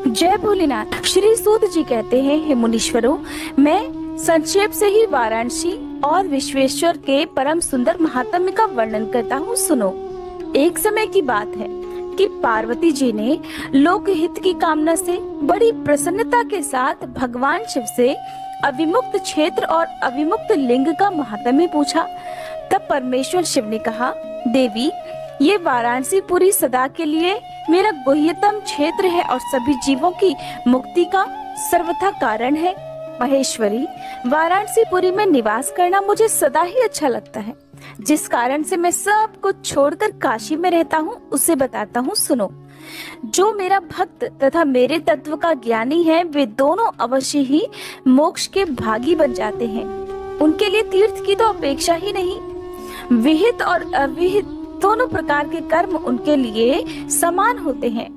जय भोलेनाथ। श्री सूत जी कहते हैं, हे मुनीश्वरों, मैं संक्षेप से ही वाराणसी और विश्वेश्वर के परम सुंदर महात्म्य का वर्णन करता हूँ, सुनो। एक समय की बात है कि पार्वती जी ने लोकहित की कामना से बड़ी प्रसन्नता के साथ भगवान शिव से अविमुक्त क्षेत्र और अविमुक्त लिंग का महात्म्य पूछा। तब परमेश्वर शिव ने कहा, देवी, ये वाराणसी पुरी सदा के लिए मेरा गुह्यतम क्षेत्र है और सभी जीवों की मुक्ति का सर्वथा कारण है। महेश्वरी, वाराणसी पुरी में निवास करना मुझे सदा ही अच्छा लगता है, जिस कारण से मैं सब कुछ छोड़कर काशी में रहता हूँ उसे बताता हूँ, सुनो। जो मेरा भक्त तथा मेरे तत्व का ज्ञानी है, वे दोनों अवश्य ही मोक्ष के भागी बन जाते हैं। उनके लिए तीर्थ की तो अपेक्षा ही नहीं। विहित और अविहित दोनों प्रकार के कर्म उनके लिए समान होते हैं।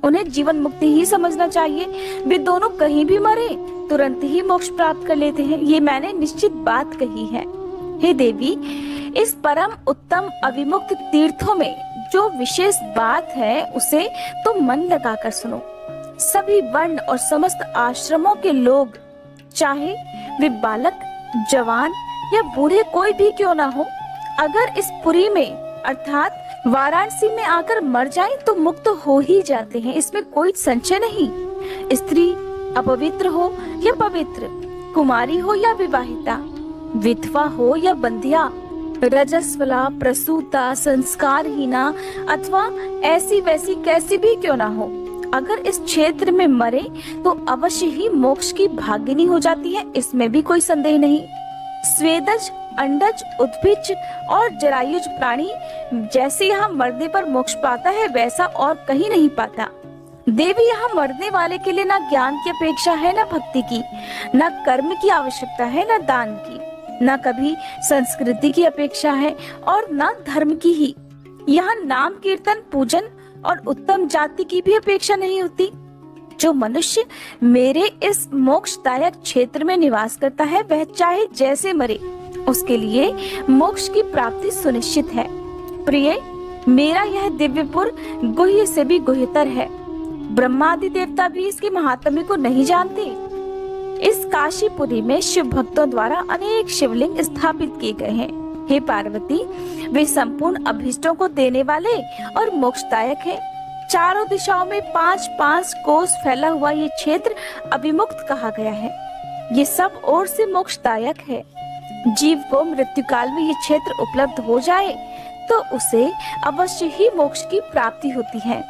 उन्हें जीवन मुक्ति ही समझना चाहिए। वे दोनों कहीं भी मरे तुरंत ही मोक्ष प्राप्त कर लेते हैं। ये मैंने निश्चित बात कही है। हे देवी, इस परम उत्तम अविमुक्त तीर्थों में जो विशेष बात है उसे तुम मन लगाकर सुनो। सभी वर्ण और समस्त आश्रमों के लोग, चाहे वे बालक, जवान या बूढ़े कोई भी क्यों ना हो, अगर इस पुरी में अर्थात वाराणसी में आकर मर जाए तो मुक्त हो ही जाते हैं, इसमें कोई संशय नहीं। स्त्री अपवित्र हो या पवित्र, कुमारी हो या विवाहिता, विधवा हो या बंधिया, रजस्वला, प्रसूता, संस्कारहीना अथवा ऐसी वैसी कैसी भी क्यों ना हो, अगर इस क्षेत्र में मरे तो अवश्य ही मोक्ष की भागिनी हो जाती है, इसमें भी कोई संदेह नहीं। स्वेदज, अंडज, उद्भिज और जरायुज प्राणी जैसे यहाँ मरने पर मोक्ष पाता है, वैसा और कहीं नहीं पाता। देवी, यहाँ मरने वाले के लिए ना ज्ञान की अपेक्षा है, ना भक्ति की, ना कर्म की आवश्यकता है, ना दान की, ना कभी संस्कृति की अपेक्षा है और ना धर्म की ही। यहाँ नाम कीर्तन, पूजन और उत्तम जाति की भी अपेक्षा नहीं होती। जो मनुष्य मेरे इस मोक्षदायक क्षेत्र में निवास करता है, वह चाहे जैसे मरे, उसके लिए मोक्ष की प्राप्ति सुनिश्चित है। प्रिय, मेरा यह दिव्यपुर गुह्य से भी गुह्यतर है। ब्रह्मादि देवता भी इसके महात्म्य को नहीं जानते। इस काशीपुरी में शिव भक्तों द्वारा अनेक शिवलिंग स्थापित किए गए हैं। हे पार्वती, वे संपूर्ण अभीष्टों को देने वाले और मोक्षदायक हैं। चारों दिशाओं में 5-5 कोस फैला हुआ ये क्षेत्र अभिमुक्त कहा गया है। ये सब ओर से मोक्षदायक है। जीव को मृत्यु काल में ये क्षेत्र उपलब्ध हो जाए तो उसे अवश्य ही मोक्ष की प्राप्ति होती है।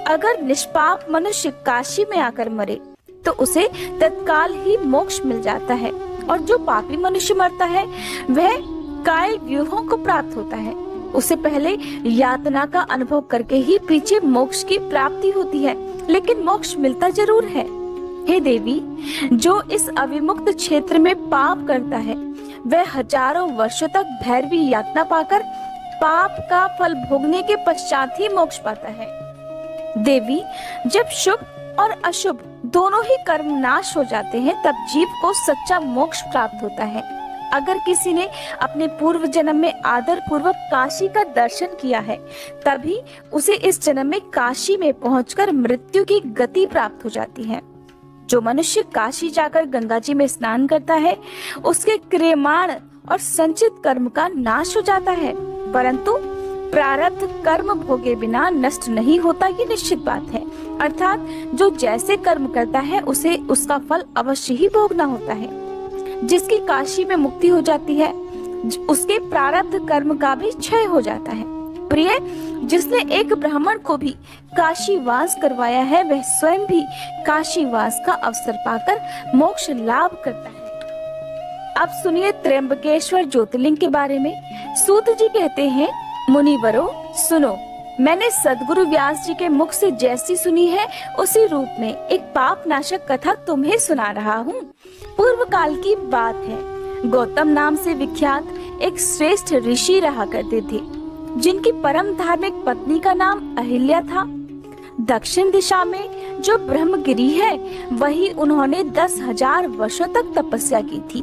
अगर निष्पाप मनुष्य काशी में आकर मरे तो उसे तत्काल ही मोक्ष मिल जाता है, और जो पापी मनुष्य मरता है वह काल व्यूहों को प्राप्त होता है। उसे पहले यातना का अनुभव करके ही पीछे मोक्ष की प्राप्ति होती है, लेकिन मोक्ष मिलता जरूर है। हे देवी, जो इस अविमुक्त क्षेत्र में पाप करता है वह हजारों वर्षों तक भैरवी यातना पाकर पाप का फल भोगने के पश्चात ही मोक्ष पाता है। देवी, जब शुभ और अशुभ दोनों ही कर्म नाश हो जाते हैं तब जीव को सच्चा मोक्ष प्राप्त होता है। अगर किसी ने अपने पूर्व जन्म में आदर पूर्वक काशी का दर्शन किया है, तभी उसे इस जन्म में काशी में पहुंचकर मृत्यु की गति प्राप्त हो जाती है। जो मनुष्य काशी जाकर गंगा जी में स्नान करता है, उसके क्रियमाण और संचित कर्म का नाश हो जाता है, परंतु प्रारब्ध कर्म भोगे बिना नष्ट नहीं होता, ये निश्चित बात है। अर्थात जो जैसे कर्म करता है उसे उसका फल अवश्य ही भोगना होता है। जिसकी काशी में मुक्ति हो जाती है, उसके प्रारब्ध कर्म का भी क्षय हो जाता है। प्रिय, जिसने एक ब्राह्मण को भी काशीवास करवाया है, वह स्वयं भी काशीवास का अवसर पाकर मोक्ष लाभ करता है। अब सुनिए त्र्यंबकेश्वर ज्योतिर्लिंग के बारे में। सूत जी कहते हैं, मुनिवरों सुनो, मैंने सदगुरु व्यास जी के मुख से जैसी सुनी है उसी रूप में एक पाप नाशक कथा तुम्हें सुना रहा हूँ। पूर्व काल की बात है। गौतम नाम से विख्यात एक श्रेष्ठ ऋषि रहा करते थे, जिनकी परम धार्मिक पत्नी का नाम अहिल्या था। दक्षिण दिशा में जो ब्रह्मगिरी है, वही उन्होंने 10,000 वर्षों तक तपस्या की थी।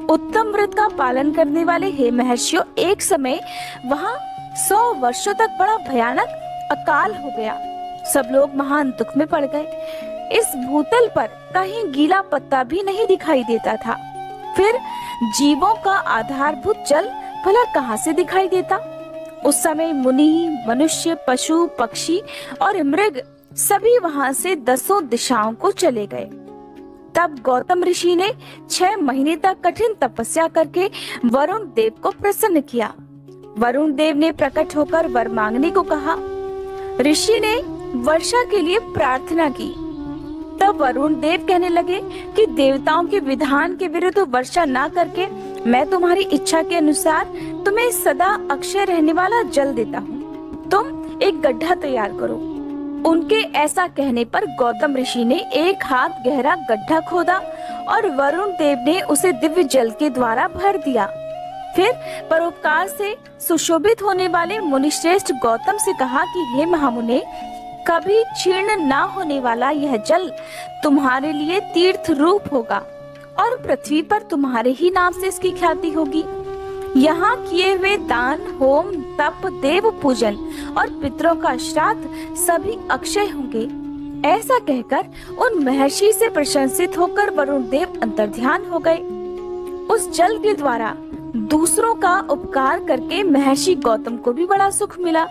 उत्तम व्रत का पालन करने वाले हे महर्षियों, एक समय वहाँ 100 वर्षों तक बड़ा भयानक अकाल हो गया। सब लोग महान दुख में पड़ गए। इस भूतल पर कहीं गीला पत्ता भी नहीं दिखाई देता था। फिर जीवों का आधारभूत जल भला कहाँ से दिखाई देता? उस समय मुनि, मनुष्य, पशु, पक्षी और मृग सभी वहां से 10 दिशाओं को चले गए। तब गौतम ऋषि ने 6 महीने तक कठिन तपस्या करके वरुण देव को प्रसन्न किया। वरुण देव ने प्रकट होकर वर मांगने को कहा। ऋषि ने वर्षा के लिए प्रार्थना की। तब वरुण देव कहने लगे कि देवताओं के विधान के विरुद्ध वर्षा ना करके मैं तुम्हारी इच्छा के अनुसार तुम्हें सदा अक्षय रहने वाला जल देता हूँ। तुम एक गड्ढा तैयार करो। उनके ऐसा कहने पर गौतम ऋषि ने 1 हाथ गहरा गड्ढा खोदा और वरुण देव ने उसे दिव्य जल के द्वारा भर दिया। फिर परोपकार से सुशोभित होने वाले मुनिश्रेष्ठ गौतम से कहा कि हे महामुने, कभी क्षीण ना होने वाला यह जल तुम्हारे लिए तीर्थ रूप होगा और पृथ्वी पर तुम्हारे ही नाम से इसकी ख्याति होगी। यहाँ किए हुए दान, होम, तप, देव पूजन और पितरों का श्राद्ध सभी अक्षय होंगे। ऐसा कहकर उन महर्षि से प्रशंसित होकर वरुण देव अंतर्ध्यान हो गए। उस जल के द्वारा दूसरों का उपकार करके महर्षि गौतम को भी बड़ा सुख मिला।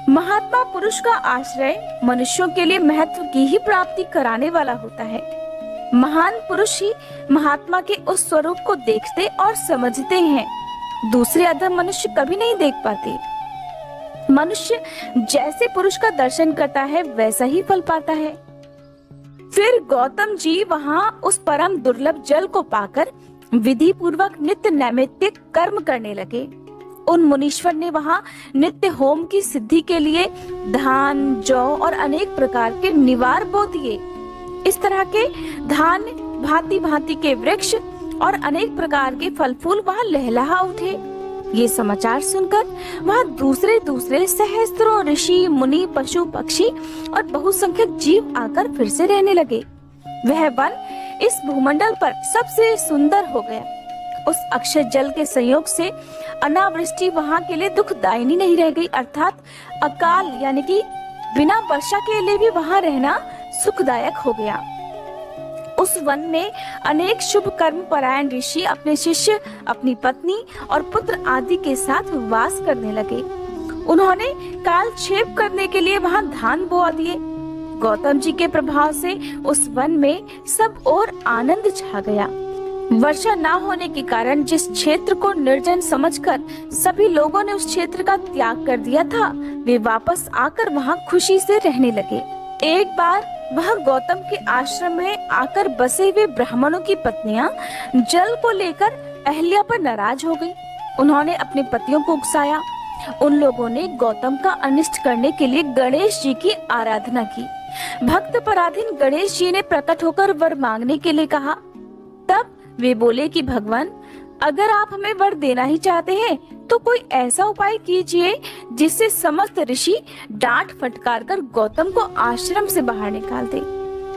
महात्मा पुरुष का आश्रय मनुष्यों के लिए महत्व की ही प्राप्ति कराने वाला होता है। महान पुरुष ही महात्मा के उस स्वरूप को देखते और समझते हैं। दूसरे अधम मनुष्य कभी नहीं देख पाते। मनुष्य जैसे पुरुष का दर्शन करता है वैसा ही फल पाता है। फिर गौतम जी वहां उस परम दुर्लभ जल को पाकर विधि पूर्वक नित्य नैमित्तिक कर्म करने लगे। उन मुनीश्वर ने वहां नित्य होम की सिद्धि के लिए धान, जौ और अनेक प्रकार के निवार बो दिए। इस तरह के धान, भांति भांति के वृक्ष और अनेक प्रकार के फल फूल वहां लहलहा उठे। ये समाचार सुनकर वहां दूसरे दूसरे सहस्त्रों ऋषि, मुनि, पशु, पक्षी और बहुसंख्यक जीव आकर फिर से रहने लगे। वह वन इस भूमंडल पर सबसे सुंदर हो गया। उस अक्षय जल के संयोग से अनावृष्टि वहां के लिए दुखदायिनी नहीं रह गई, अर्थात अकाल यानी कि बिना वर्षा के लिए भी वहां रहना सुखदायक हो गया। उस वन में अनेक शुभ कर्म परायण ऋषि अपने शिष्य, अपनी पत्नी और पुत्र आदि के साथ वास करने लगे। उन्होंने कालक्षेप करने के लिए वहां धान बोआ दिए। गौतम जी के प्रभाव से उस वन में सब ओर आनंद छा गया। वर्षा ना होने के कारण जिस क्षेत्र को निर्जन समझकर सभी लोगों ने उस क्षेत्र का त्याग कर दिया था, वे वापस आकर वहां खुशी से रहने लगे। एक बार वह गौतम के आश्रम में आकर बसे हुए ब्राह्मणों की पत्नियां जल को लेकर अहल्या पर नाराज हो गईं। उन्होंने अपने पतियों को उकसाया। उन लोगों ने गौतम का अनिष्ट करने के लिए गणेश जी की आराधना की। भक्त पराधीन गणेश जी ने प्रकट होकर वर मांगने के लिए कहा। तब वे बोले कि भगवान, अगर आप हमें वर देना ही चाहते हैं तो कोई ऐसा उपाय कीजिए जिससे समस्त ऋषि डांट फटकार कर गौतम को आश्रम से बाहर निकाल दे।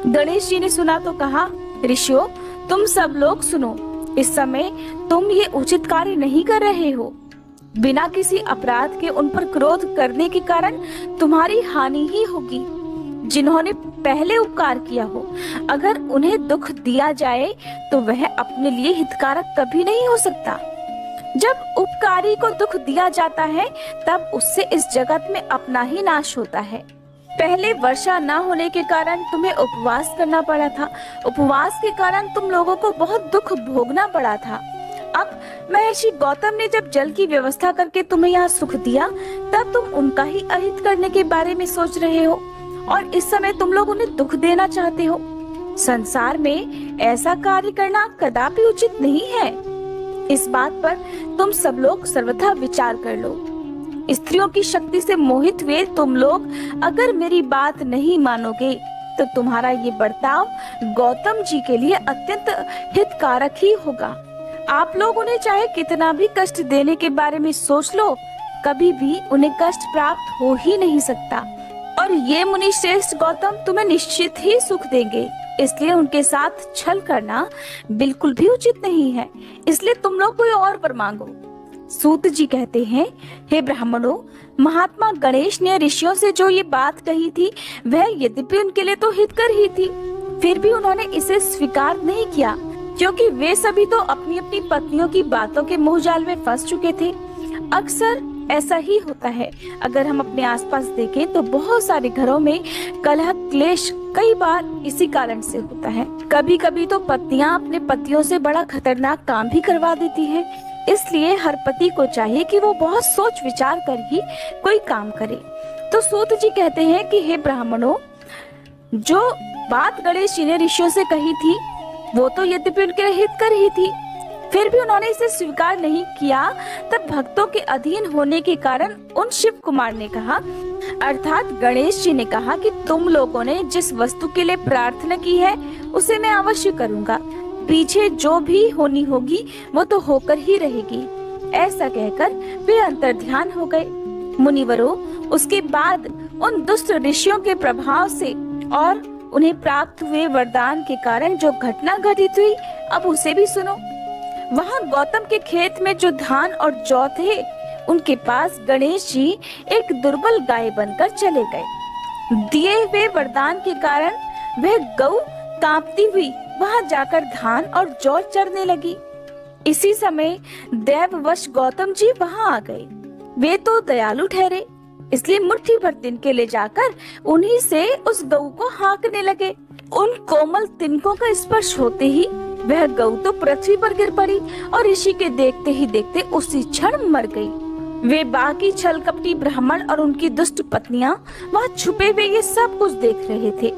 गणेश जी ने सुना तो कहा, ऋषियों, तुम सब लोग सुनो। इस समय तुम ये उचित कार्य नहीं कर रहे हो। बिना किसी अपराध के उन पर क्रोध करने के कारण तुम्हारी हानि ही होगी। जिन्होंने पहले उपकार किया हो, अगर उन्हें दुख दिया जाए तो वह अपने लिए हितकारक कभी नहीं हो सकता। जब उपकारी को दुख दिया जाता है तब उससे इस जगत में अपना ही नाश होता है। पहले वर्षा न होने के कारण तुम्हें उपवास करना पड़ा था। उपवास के कारण तुम लोगों को बहुत दुख भोगना पड़ा था। अब महर्षि गौतम ने जब जल की व्यवस्था करके तुम्हें यहाँ सुख दिया, तब तुम उनका ही अहित करने के बारे में सोच रहे हो और इस समय तुम लोग उन्हें दुख देना चाहते हो। संसार में ऐसा कार्य करना कदापि उचित नहीं है। इस बात पर तुम सब लोग सर्वथा विचार कर लो। स्त्रियों की शक्ति से मोहित हुए तुम लोग अगर मेरी बात नहीं मानोगे तो तुम्हारा ये बर्ताव गौतम जी के लिए अत्यंत हितकारक ही होगा। आप लोग उन्हें चाहे कितना भी कष्ट देने के बारे में सोच लो, कभी भी उन्हें कष्ट प्राप्त हो ही नहीं सकता। और ये मुनि श्रेष्ठ गौतम तुम्हें निश्चित ही सुख देंगे, इसलिए उनके साथ छल करना बिल्कुल भी उचित नहीं है। इसलिए तुम लोग कोई और वर मांगो। सूत जी कहते हैं, हे ब्राह्मणों, महात्मा गणेश ने ऋषियों से जो ये बात कही थी वह यद्यपि उनके लिए तो हितकर ही थी, फिर भी उन्होंने इसे स्वीकार नहीं किया, क्योंकि वे सभी तो अपनी अपनी पत्नियों की बातों के मोहजाल में फंस चुके थे। अक्सर ऐसा ही होता है। अगर हम अपने आसपास देखें तो बहुत सारे घरों में कलह क्लेश कई बार इसी कारण से होता है। कभी कभी तो पत्नियां अपने पतियों से बड़ा खतरनाक काम भी करवा देती हैं। इसलिए हर पति को चाहिए कि वो बहुत सोच विचार कर ही कोई काम करे। तो सूत जी कहते हैं कि हे ब्राह्मणों, जो बात गणेश जी ने ऋषियों से कही थी वो तो यद्यपि उनके हित कर ही थी, फिर भी उन्होंने इसे स्वीकार नहीं किया। तब भक्तों के अधीन होने के कारण उन शिव कुमार ने कहा, अर्थात गणेश जी ने कहा कि तुम लोगों ने जिस वस्तु के लिए प्रार्थना की है उसे मैं अवश्य करूंगा, पीछे जो भी होनी होगी वो तो होकर ही रहेगी। ऐसा कहकर वे अंतर्ध्यान हो गए। मुनिवरों, उसके बाद उन दुष्ट ऋषियों के प्रभाव से और उन्हें प्राप्त हुए वरदान के कारण जो घटना घटित हुई, अब उसे भी सुनो। वहाँ गौतम के खेत में जो धान और जौ थे, उनके पास गणेश जी एक दुर्बल गाय बनकर चले गए। दिए हुए वरदान के कारण वह गऊ कांपती हुई वहाँ जाकर धान और जौ चरने लगी। इसी समय दैववश गौतम जी वहाँ आ गए। वे तो दयालु ठहरे, इसलिए मुट्ठी भर तिनके ले जाकर उन्हीं से उस गऊ को हाँकने लगे। उन कोमल तिनकों का स्पर्श होते ही वह गऊ तो पृथ्वी पर गिर पड़ी और ऋषि के देखते ही देखते उसी क्षण मर गई। वे बाकी छल कपटी ब्राह्मण और उनकी दुष्ट पत्नियां वहाँ छुपे हुए ये सब कुछ देख रहे थे।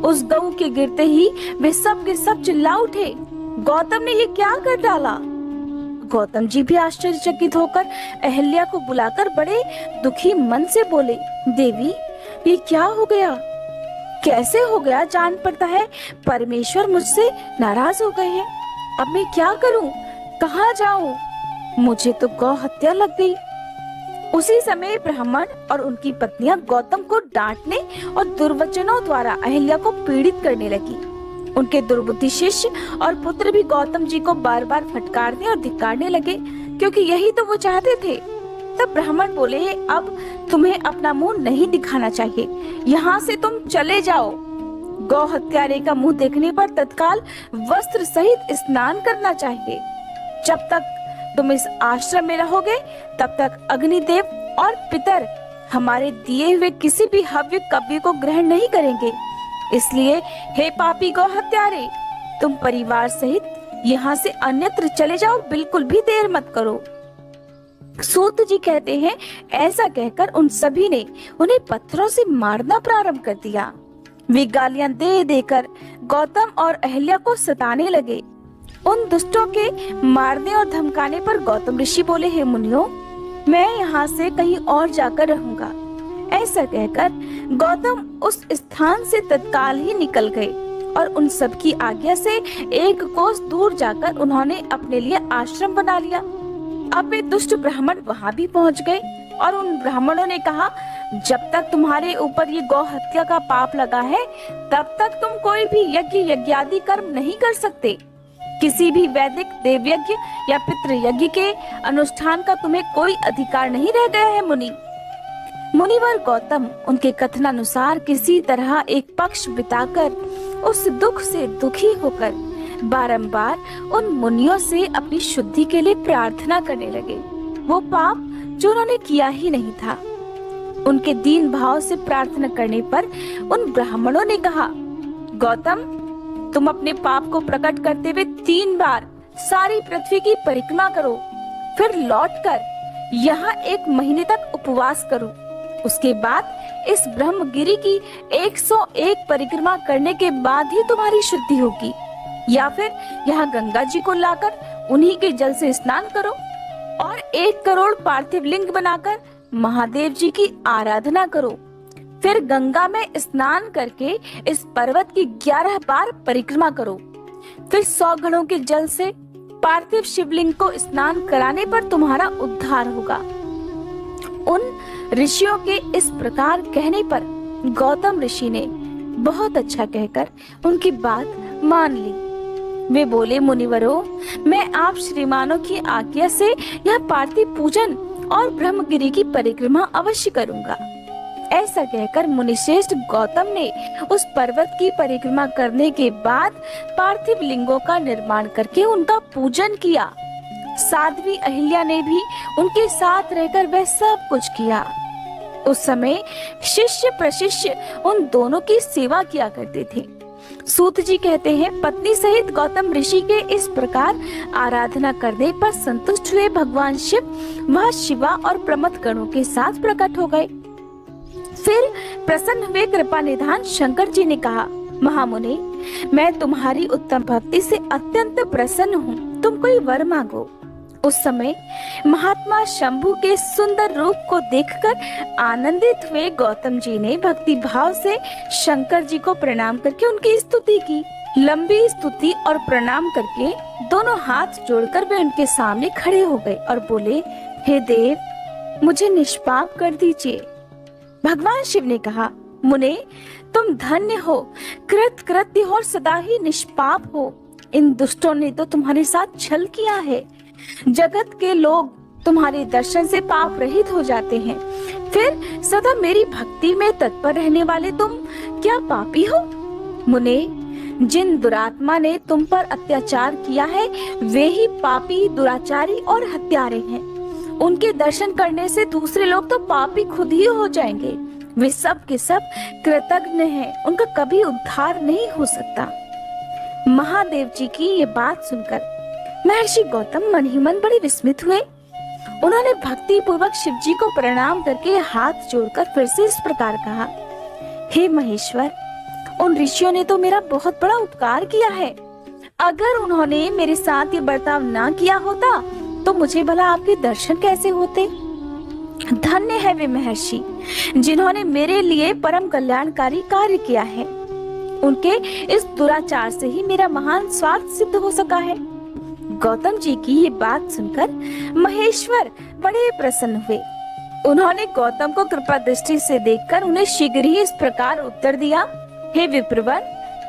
उस गऊ के गिरते ही वे सब के सब चिल्ला उठे, गौतम ने ये क्या कर डाला। गौतम जी भी आश्चर्यचकित होकर अहल्या को बुलाकर बड़े दुखी मन से बोले, देवी ये क्या हो गया, कैसे हो गया। जान पड़ता है परमेश्वर मुझसे नाराज हो गए हैं। अब मैं क्या करूं, कहाँ जाऊं, मुझे तो गौ हत्या लग गई। उसी समय ब्राह्मण और उनकी पत्नियां गौतम को डांटने और दुर्वचनों द्वारा अहल्या को पीड़ित करने लगी। उनके दुर्बुद्धि शिष्य और पुत्र भी गौतम जी को बार बार फटकारने और धिक्कारने लगे, क्योंकि यही तो वो चाहते थे। तब ब्राह्मण बोले, अब तुम्हें अपना मुंह नहीं दिखाना चाहिए, यहाँ से तुम चले जाओ। गौ हत्यारे का मुंह देखने पर तत्काल वस्त्र सहित स्नान करना चाहिए। जब तक तुम इस आश्रम में रहोगे तब तक अग्निदेव और पितर हमारे दिए हुए किसी भी हव्य कव्य को ग्रहण नहीं करेंगे। इसलिए हे पापी गौ हत्यारे, तुम परिवार सहित यहाँ से अन्यत्र चले जाओ, बिल्कुल भी देर मत करो। सूत जी कहते हैं, ऐसा कहकर उन सभी ने उन्हें पत्थरों से मारना प्रारंभ कर दिया। वे गालियां दे देकर गौतम और अहल्या को सताने लगे। उन दुष्टों के मारने और धमकाने पर गौतम ऋषि बोले, हे मुनियों, मैं यहाँ से कहीं और जाकर रहूंगा। ऐसा कहकर गौतम उस स्थान से तत्काल ही निकल गए और उन सब की आज्ञा से एक कोस दूर जाकर उन्होंने अपने लिए आश्रम बना लिया। अब वे दुष्ट ब्राह्मण वहाँ भी पहुँच गए और उन ब्राह्मणों ने कहा, जब तक तुम्हारे ऊपर ये गौ हत्या का पाप लगा है तब तक तुम कोई भी यज्ञ यज्ञादि कर्म नहीं कर सकते। किसी भी वैदिक देव यज्ञ या पितृ यज्ञ के अनुष्ठान का तुम्हें कोई अधिकार नहीं रह गया है। मुनिवर गौतम उनके कथनानुसार किसी तरह एक पक्ष बिताकर उस दुख से दुखी होकर बारंबार उन मुनियों से अपनी शुद्धि के लिए प्रार्थना करने लगे, वो पाप जो उन्होंने किया ही नहीं था। उनके दीन भाव से प्रार्थना करने पर उन ब्राह्मणों ने कहा, गौतम, तुम अपने पाप को प्रकट करते हुए 3 बार सारी पृथ्वी की परिक्रमा करो, फिर लौटकर यहाँ 1 महीने तक उपवास करो। उसके बाद इस ब्रह्मगिरी की 101 परिक्रमा करने के बाद ही तुम्हारी शुद्धि होगी, या फिर यहाँ गंगा जी को लाकर उन्हीं के जल से स्नान करो और 1 करोड़ पार्थिव लिंग बनाकर महादेव जी की आराधना करो। फिर गंगा में स्नान करके इस पर्वत की 11 बार परिक्रमा करो। फिर 100 घड़ों के जल से पार्थिव शिवलिंग को स्नान कराने पर तुम्हारा उद्धार होगा। उन ऋषियों के इस प्रकार कहने पर गौतम ऋषि ने बहुत अच्छा कहकर उनकी बात मान ली। वे बोले, मुनिवरों, मैं आप श्रीमानों की आज्ञा से यह पार्थिव पूजन और ब्रह्मगिरि की परिक्रमा अवश्य करूंगा। ऐसा कहकर मुनिश्रेष्ठ गौतम ने उस पर्वत की परिक्रमा करने के बाद पार्थिव लिंगों का निर्माण करके उनका पूजन किया। साध्वी अहिल्या ने भी उनके साथ रहकर वह सब कुछ किया। उस समय शिष्य प्रशिष्य उन दोनों की सेवा किया करते थे। सूत जी कहते हैं, पत्नी सहित गौतम ऋषि के इस प्रकार आराधना करने पर संतुष्ट हुए भगवान शिव वह शिवा और प्रमथ गणों के साथ प्रकट हो गए। फिर प्रसन्न हुए कृपा निधान शंकर जी ने कहा, महामुनि, मैं तुम्हारी उत्तम भक्ति से अत्यंत प्रसन्न हूँ, तुम कोई वर मांगो। उस समय महात्मा शंभु के सुंदर रूप को देखकर आनंदित हुए गौतम जी ने भक्ति भाव से शंकर जी को प्रणाम करके उनकी स्तुति की। लंबी स्तुति और प्रणाम करके दोनों हाथ जोड़कर वे उनके सामने खड़े हो गए और बोले, हे देव, मुझे निष्पाप कर दीजिए। भगवान शिव ने कहा, मुने, तुम धन्य हो, कृतकृत्य हो और सदा ही निष्पाप हो। इन दुष्टों ने तो तुम्हारे साथ छल किया है। जगत के लोग तुम्हारे दर्शन से पाप रहित हो जाते हैं, फिर सदा मेरी भक्ति में तत्पर रहने वाले तुम क्या पापी हो? मुने, जिन दुरात्मा ने तुम पर अत्याचार किया है वे ही पापी, दुराचारी और हत्यारे हैं। उनके दर्शन करने से दूसरे लोग तो पापी खुद ही हो जाएंगे। वे सब के सब कृतज्ञ हैं, उनका कभी उद्धार नहीं हो सकता। महादेव जी की ये बात सुनकर महर्षि गौतम मन ही मन बड़े विस्मित हुए। उन्होंने भक्ति पूर्वक शिव जी को प्रणाम करके हाथ जोड़कर फिर से इस प्रकार कहा, हे महेश्वर, उन ऋषियों ने तो मेरा बहुत बड़ा उपकार किया है। अगर उन्होंने मेरे साथ ये बर्ताव ना किया होता तो मुझे भला आपके दर्शन कैसे होते? धन्य है वे महर्षि जिन्होंने मेरे लिए परम कल्याणकारी कार्य किया है। उनके इस दुराचार से ही मेरा महान स्वार्थ सिद्ध हो सका है। गौतम जी की ये बात सुनकर महेश्वर बड़े प्रसन्न हुए। उन्होंने गौतम को कृपा दृष्टि से देखकर उन्हें शीघ्र ही इस प्रकार उत्तर दिया, हे विप्रवर,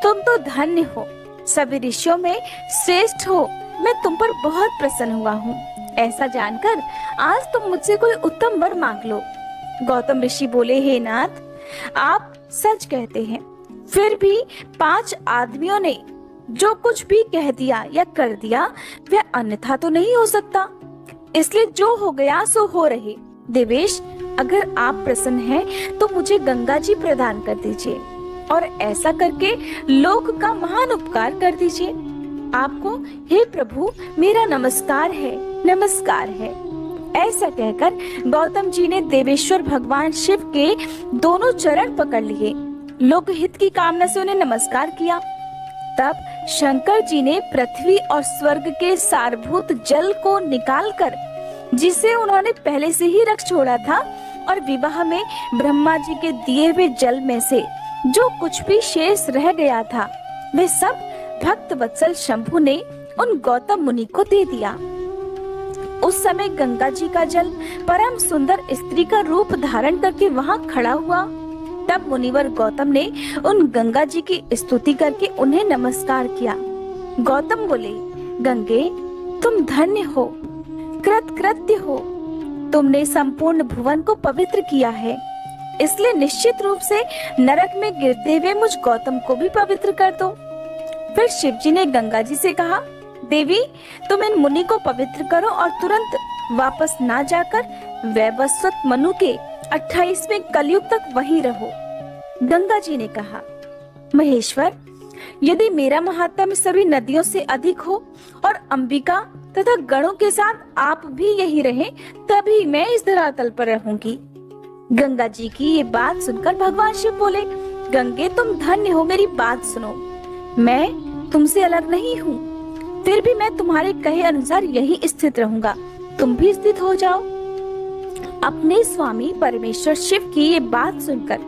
तुम तो धन्य हो, सभी ऋषियों में श्रेष्ठ हो। मैं तुम पर बहुत प्रसन्न हुआ हूँ। ऐसा जानकर आज तुम मुझसे कोई उत्तम वर मांग लो। गौतम ऋषि बोले, हे नाथ, आप सच कहते हैं। फिर भी 5 आदमियों ने जो कुछ भी कह दिया या कर दिया वह अन्यथा तो नहीं हो सकता, इसलिए जो हो गया सो हो रहे। देवेश, अगर आप प्रसन्न हैं तो मुझे गंगा जी प्रदान कर दीजिए और ऐसा करके लोक का महान उपकार कर दीजिए। आपको हे प्रभु मेरा नमस्कार है, नमस्कार है। ऐसा कहकर गौतम जी ने देवेश्वर भगवान शिव के दोनों चरण पकड़ लिए, लोकहित की कामना से उन्हें नमस्कार किया। तब शंकर जी ने पृथ्वी और स्वर्ग के सारभूत जल को निकालकर, जिसे उन्होंने पहले से ही रख छोड़ा था, और विवाह में ब्रह्मा जी के दिए हुए जल में से जो कुछ भी शेष रह गया था वे सब भक्त वत्सल शंभु ने उन गौतम मुनि को दे दिया। उस समय गंगा जी का जल परम सुंदर स्त्री का रूप धारण करके वहाँ खड़ा हुआ। तब मुनिवर गौतम ने उन गंगा जी की स्तुति करके उन्हें नमस्कार किया। गौतम बोले, गंगे, तुम धन्य हो, कृतकृत्य हो। तुमने संपूर्ण भुवन को पवित्र किया है, इसलिए निश्चित रूप से नरक में गिरते हुए मुझ गौतम को भी पवित्र कर दो। फिर शिव जी ने गंगा जी से कहा, देवी, तुम इन मुनि को पवित्र करो और तुरंत वापस ना जाकर वैवस्वत मनु के 28वें कलयुग तक वहीं रहो। गंगा जी ने कहा, महेश्वर, यदि मेरा महात्म्य सभी नदियों से अधिक हो और अंबिका तथा गणों के साथ आप भी यही रहें, तभी मैं इस धरातल पर रहूंगी। गंगा जी की ये बात सुनकर भगवान शिव बोले, गंगे, तुम धन्य हो, मेरी बात सुनो। मैं तुमसे अलग नहीं हूँ, फिर भी मैं तुम्हारे कहे अनुसार यही स्थित रहूंगा, तुम भी स्थित हो जाओ। अपने स्वामी परमेश्वर शिव की ये बात सुनकर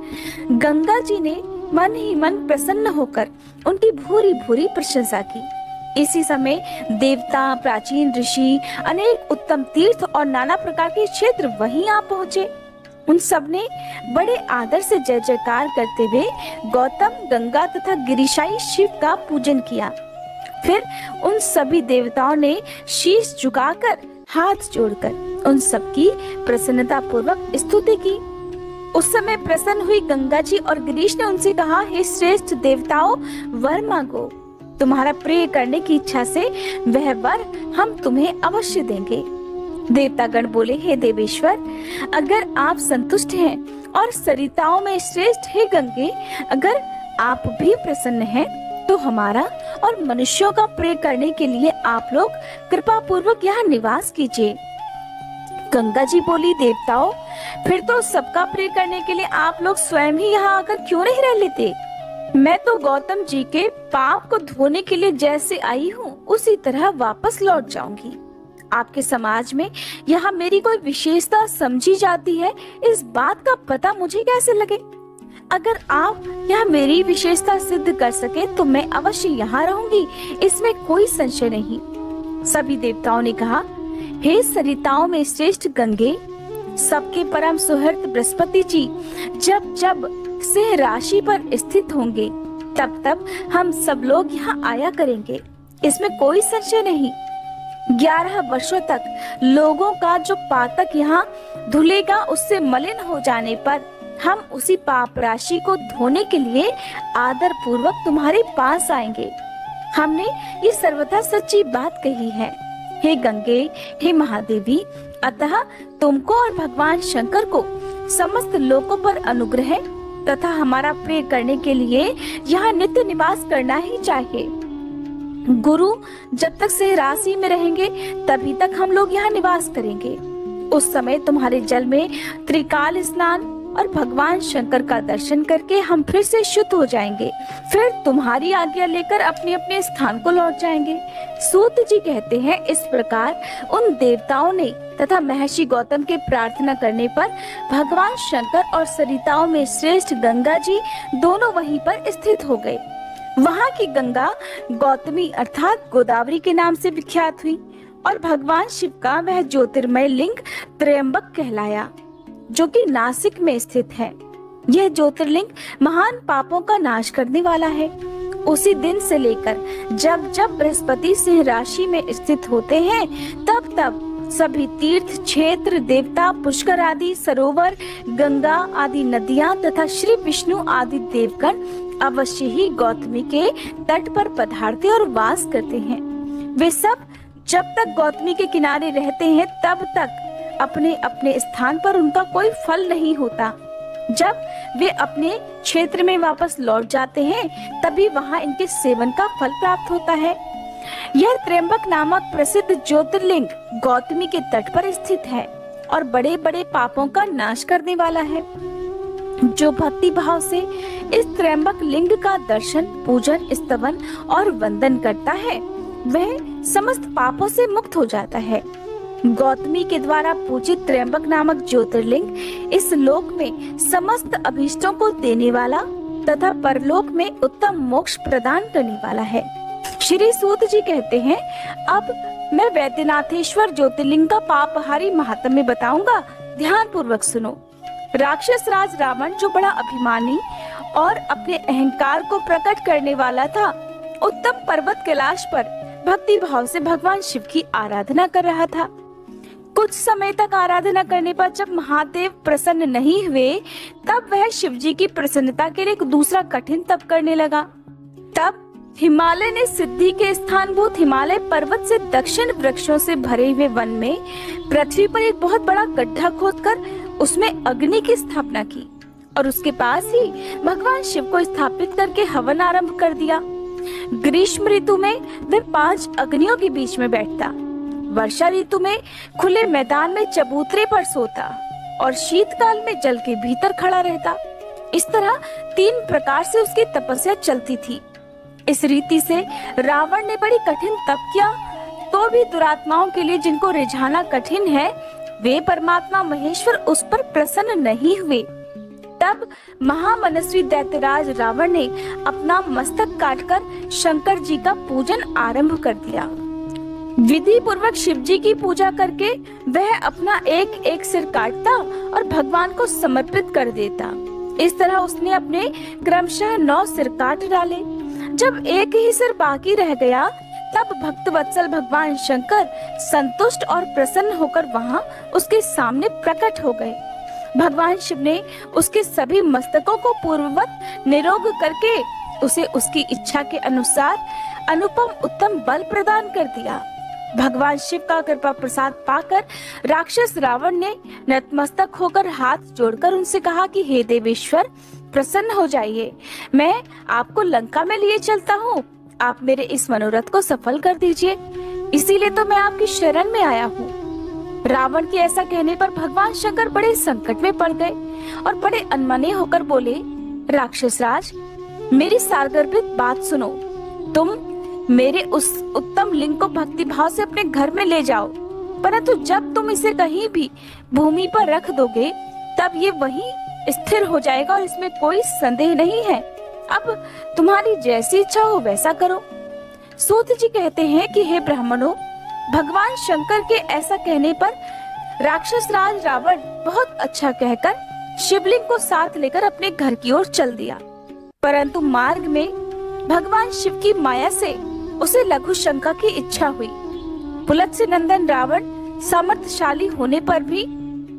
गंगा जी ने मन ही मन प्रसन्न होकर उनकी भूरी भूरी प्रशंसा की। इसी समय देवता, प्राचीन ऋषि, अनेक उत्तम तीर्थ और नाना प्रकार के क्षेत्र वहीं आ पहुँचे। उन सब ने बड़े आदर से जय जयकार करते हुए गौतम, गंगा तथा गिरिशाई शिव का पूजन किया फिर उन सभी देवताओं ने शीश झुकाकर हाथ जोड़कर उन सबकी प्रसन्नता पूर्वक स्तुति की। उस समय प्रसन्न हुई गंगा जी और गिरीश ने उनसे कहा, हे श्रेष्ठ देवताओं, वर मांगो। तुम्हारा प्रिय करने की इच्छा से वह वर हम तुम्हें अवश्य देंगे। देवतागण बोले, हे देवेश्वर, अगर आप संतुष्ट हैं और सरिताओं में श्रेष्ठ है गंगे, अगर आप भी प्रसन्न हैं, तो हमारा और मनुष्यों का प्रिय करने के लिए आप लोग कृपा पूर्वक यहाँ निवास कीजिए। गंगा जी बोली, देवताओं, फिर तो सबका प्रिय करने के लिए आप लोग स्वयं ही यहाँ आकर क्यों नहीं रह लेते? मैं तो गौतम जी के पाप को धोने के लिए जैसे आई हूँ उसी तरह वापस लौट जाऊंगी। आपके समाज में यहाँ मेरी कोई विशेषता समझी जाती है, इस बात का पता मुझे कैसे लगे? अगर आप यहाँ मेरी विशेषता सिद्ध कर सके तो मैं अवश्य यहाँ रहूंगी, इसमें कोई संशय नहीं। सभी देवताओं ने कहा, हे सरिताओं में श्रेष्ठ गंगे, सबके परम सुहृद बृहस्पति जी जब जब सिंह राशि पर स्थित होंगे तब तब हम सब लोग यहाँ आया करेंगे, इसमें कोई संशय नहीं। 11 वर्षों तक लोगों का जो पातक यहाँ धुलेगा, उससे मलिन हो जाने पर हम उसी पाप राशि को धोने के लिए आदर पूर्वक तुम्हारे पास आएंगे। हमने ये सर्वथा सच्ची बात कही है। हे गंगे, हे महादेवी, अतः तुमको और भगवान शंकर को समस्त लोकों पर अनुग्रह तथा हमारा प्रिय करने के लिए यहाँ नित्य निवास करना ही चाहिए। गुरु जब तक सिंह राशि में रहेंगे तभी तक हम लोग यहाँ निवास करेंगे। उस समय तुम्हारे जल में त्रिकाल स्नान और भगवान शंकर का दर्शन करके हम फिर से शुद्ध हो जाएंगे। फिर तुम्हारी आज्ञा लेकर अपने अपने स्थान को लौट जाएंगे। सूत जी कहते हैं, इस प्रकार उन देवताओं ने तथा महर्षि गौतम के प्रार्थना करने पर भगवान शंकर और सरिताओं में श्रेष्ठ गंगा जी दोनों वहीं पर स्थित हो गए। वहाँ की गंगा गौतमी अर्थात गोदावरी के नाम से विख्यात हुई और भगवान शिव का वह ज्योतिर्मय लिंग त्र्यंबक कहलाया, जो कि नासिक में स्थित है। यह ज्योतिर्लिंग महान पापों का नाश करने वाला है। उसी दिन से लेकर जब जब बृहस्पति सिंह राशि में स्थित होते हैं तब तब सभी तीर्थ क्षेत्र, देवता, पुष्कर आदि सरोवर, गंगा आदि नदियां तथा श्री विष्णु आदि देवगण अवश्य ही गौतमी के तट पर पधारते और वास करते हैं। वे सब जब तक गौतमी के किनारे रहते हैं तब तक अपने अपने स्थान पर उनका कोई फल नहीं होता। जब वे अपने क्षेत्र में वापस लौट जाते हैं तभी वहाँ इनके सेवन का फल प्राप्त होता है। यह त्र्यंबक नामक प्रसिद्ध ज्योतिर्लिंग गौतमी के तट पर स्थित है और बड़े बड़े पापों का नाश करने वाला है। जो भक्ति भाव से इस त्र्यंबक लिंग का दर्शन, पूजन, स्तवन और वंदन करता है वह समस्त पापों से मुक्त हो जाता है। गौतमी के द्वारा पूजित त्र्यंबक नामक ज्योतिर्लिंग इस लोक में समस्त अभीष्टों को देने वाला तथा परलोक में उत्तम मोक्ष प्रदान करने वाला है। श्री सूत जी कहते हैं, अब मैं वैद्यनाथेश्वर ज्योतिर्लिंग का पापहारी महात्म्य बताऊंगा, ध्यान पूर्वक सुनो। राक्षस राज रावण, जो बड़ा अभिमानी और अपने अहंकार को प्रकट करने वाला था, उत्तम पर्वत कैलाश पर भक्ति भाव से भगवान शिव की आराधना कर रहा था। कुछ समय तक आराधना करने पर जब महादेव प्रसन्न नहीं हुए तब वह शिव जी की प्रसन्नता के लिए एक दूसरा कठिन तप करने लगा। तब हिमालय ने सिद्धि के स्थानभूत हिमालय पर्वत से दक्षिण वृक्षों से भरे हुए वन में पृथ्वी पर एक बहुत बड़ा गड्ढा खोदकर उसमें अग्नि की स्थापना की और उसके पास ही भगवान शिव को स्थापित करके हवन आरंभ कर दिया। ग्रीष्म ऋतु में वह 5 अग्नियों के बीच में बैठता, वर्षा ऋतु में खुले मैदान में चबूतरे पर सोता और शीतकाल में जल के भीतर खड़ा रहता। इस तरह 3 प्रकार से उसकी तपस्या चलती थी। इस रीति से रावण ने बड़ी कठिन तप किया, तो भी दुरात्माओं के लिए जिनको रिझाना कठिन है वे परमात्मा महेश्वर उस पर प्रसन्न नहीं हुए। तब महामनस्वी दैत्यराज रावण ने अपना मस्तक काटकर शंकर जी का पूजन आरंभ कर दिया। विधि पूर्वक शिव जी की पूजा करके वह अपना एक एक सिर काटता और भगवान को समर्पित कर देता। इस तरह उसने अपने क्रमशः 9 सिर काट डाले। जब एक ही सिर बाकी रह गया तब भक्त वत्सल भगवान शंकर संतुष्ट और प्रसन्न होकर वहां उसके सामने प्रकट हो गए। भगवान शिव ने उसके सभी मस्तकों को पूर्ववत निरोग करके उसे उसकी इच्छा के अनुसार अनुपम उत्तम बल प्रदान कर दिया। भगवान शिव का कृपा प्रसाद पाकर राक्षस रावण ने नतमस्तक होकर हाथ जोड़कर उनसे कहा कि हे देवेश्वर, प्रसन्न हो जाइए, मैं आपको लंका में लिए चलता हूँ। आप मेरे इस मनोरथ को सफल कर दीजिए, इसीलिए तो मैं आपकी शरण में आया हूँ। रावण के ऐसा कहने पर भगवान शंकर बड़े संकट में पड़ गए और बड़े अनमने होकर बोले, राक्षस राज, मेरी सारगर्भित बात सुनो। तुम मेरे उस उत्तम लिंग को भक्ति भाव से अपने घर में ले जाओ, परंतु जब तुम इसे कहीं भी भूमि पर रख दोगे तब ये वहीं स्थिर हो जाएगा और इसमें कोई संदेह नहीं है। अब तुम्हारी जैसी इच्छा हो वैसा करो। सूत जी कहते हैं कि हे ब्राह्मणों, भगवान शंकर के ऐसा कहने पर राक्षस राज रावण बहुत अच्छा कहकर शिवलिंग को साथ लेकर अपने घर की ओर चल दिया। परंतु मार्ग में भगवान शिव की माया से उसे लघु शंका की इच्छा हुई। पुलत्स्य नंदन रावण सामर्थशाली होने पर भी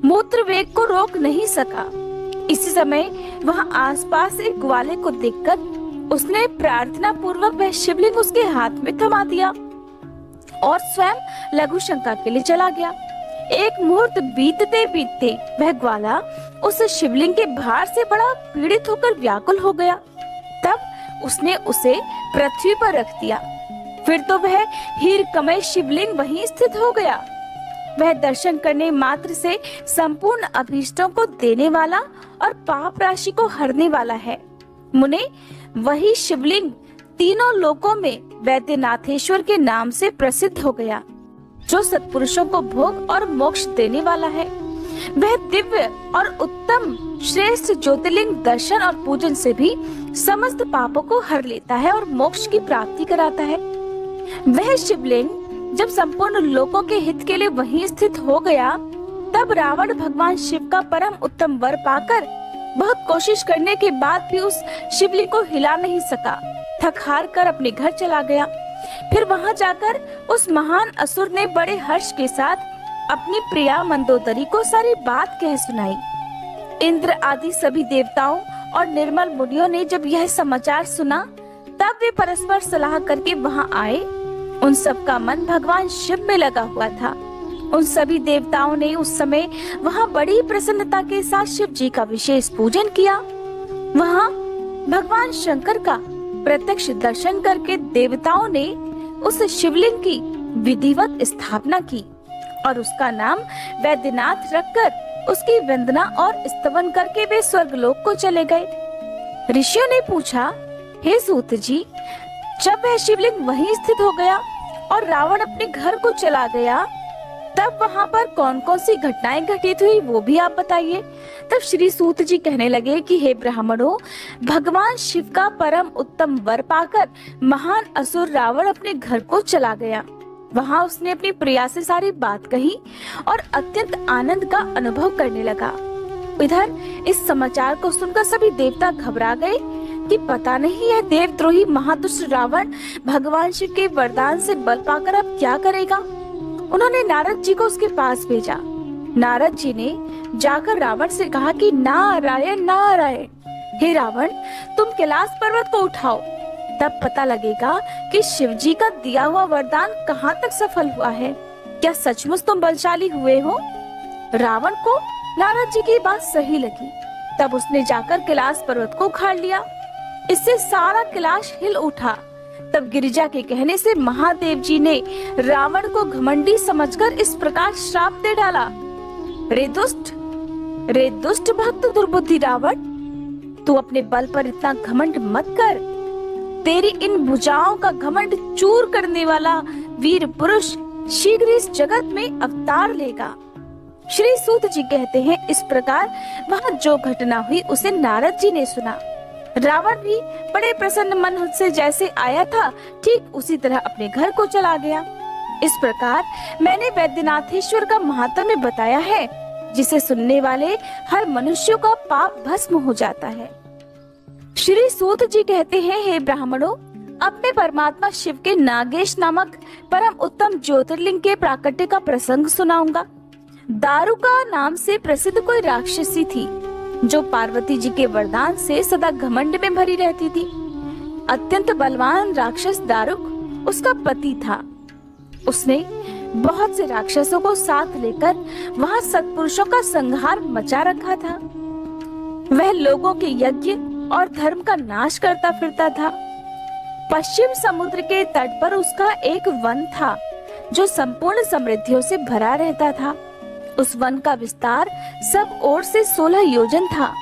मूत्र वेग को रोक नहीं सका। इसी समय वहां आसपास एक ग्वाले को देखकर उसने प्रार्थना पूर्वक वह शिवलिंग उसके हाथ में थमा दिया और स्वयं लघु शंका के लिए चला गया। एक मुहूर्त बीतते बीतते वह ग्वाला उस शिवलिंग के भार से बड़ा पीड़ित होकर व्याकुल हो गया। तब उसने उसे पृथ्वी पर रख दिया। फिर तो वह हीरकमय शिवलिंग वहीं स्थित हो गया। वह दर्शन करने मात्र से संपूर्ण अभीष्टों को देने वाला और पाप राशि को हरने वाला है। मुने, वही शिवलिंग तीनों लोकों में वैद्यनाथेश्वर के नाम से प्रसिद्ध हो गया, जो सत्पुरुषों को भोग और मोक्ष देने वाला है। वह दिव्य और उत्तम श्रेष्ठ ज्योतिर्लिंग दर्शन और पूजन से भी समस्त पापों को हर लेता है और मोक्ष की प्राप्ति कराता है। वह शिवलिंग जब संपूर्ण लोकों के हित के लिए वहीं स्थित हो गया, तब रावण भगवान शिव का परम उत्तम वर पाकर बहुत कोशिश करने के बाद भी उस शिवलिंग को हिला नहीं सका। थक हार कर अपने घर चला गया। फिर वहां जाकर उस महान असुर ने बड़े हर्ष के साथ अपनी प्रिया मंदोदरी को सारी बात कह सुनाई। इंद्र आदि सभी देवताओं और निर्मल मुनियों ने जब यह समाचार सुना, तब वे परस्पर सलाह करके वहां आए। उन सब का मन भगवान शिव में लगा हुआ था। उन सभी देवताओं ने उस समय वहां बड़ी प्रसन्नता के साथ शिव जी का विशेष पूजन किया। वहां भगवान शंकर का प्रत्यक्ष दर्शन करके देवताओं ने उस शिवलिंग की विधिवत स्थापना की और उसका नाम वैद्यनाथ रखकर उसकी वंदना और स्तवन करके वे स्वर्गलोक को चले गए। ऋषियों ने पूछा, हे सूत जी, जब वह शिवलिंग वहीं स्थित हो गया और रावण अपने घर को चला गया, तब वहां पर कौन कौन सी घटनाएं घटित हुई वो भी आप बताइए। तब श्री सूत जी कहने लगे कि हे ब्राह्मणों, भगवान शिव का परम उत्तम वर पाकर महान असुर रावण अपने घर को चला गया। वहां उसने अपनी प्रिया से सारी बात कही और अत्यंत आनंद का अनुभव करने लगा। इधर इस समाचार को सुनकर सभी देवता घबरा गए कि पता नहीं यह देवद्रोही महादुष्ट रावण भगवान शिव के वरदान से बल पाकर अब क्या करेगा। उन्होंने नारद जी को उसके पास भेजा। नारद जी ने जाकर रावण से कहा कि नारायण नारायण, हे रावण, तुम कैलाश पर्वत को उठाओ, तब पता लगेगा कि शिव जी का दिया हुआ वरदान कहाँ तक सफल हुआ है। क्या सचमुच तुम बलशाली हुए हो? रावण को नारद जी की बात सही लगी। तब उसने जाकर कैलाश पर्वत को उखाड़ लिया। इससे सारा कैलाश हिल उठा। तब गिरिजा के कहने से महादेव जी ने रावण को घमंडी समझकर इस प्रकार श्राप दे डाला, रे दुष्ट भक्त दुर्बुद्धि रावण, तू अपने बल पर इतना घमंड मत कर। तेरी इन भुजाओं का घमंड चूर करने वाला वीर पुरुष शीघ्र इस जगत में अवतार लेगा। श्री सूत जी कहते हैं, इस प्रकार वहां जो घटना हुई उसे नारद जी ने सुना। रावण भी बड़े प्रसन्न मन से जैसे आया था, ठीक उसी तरह अपने घर को चला गया। इस प्रकार मैंने वैद्यनाथेश्वर का महात्म्य बताया है, जिसे सुनने वाले हर मनुष्यों का पाप भस्म हो जाता है। श्री सूत जी कहते हैं, हे ब्राह्मणों, अब मैं परमात्मा शिव के नागेश नामक परम उत्तम ज्योतिर्लिंग के प्राकट्य का प्रसंग सुनाऊंगा। दारुका नाम से प्रसिद्ध कोई राक्षसी थी जो पार्वती जी के वरदान से सदा घमंड में भरी रहती थी। अत्यंत बलवान राक्षस दारुक उसका पति था। उसने बहुत से राक्षसों को साथ लेकर वहां सत्पुरुषों का संहार मचा रखा था। वह लोगों के यज्ञ और धर्म का नाश करता फिरता था। पश्चिम समुद्र के तट पर उसका एक वन था जो संपूर्ण समृद्धियों से भरा रहता था। उस वन का विस्तार सब ओर से 16 योजन था।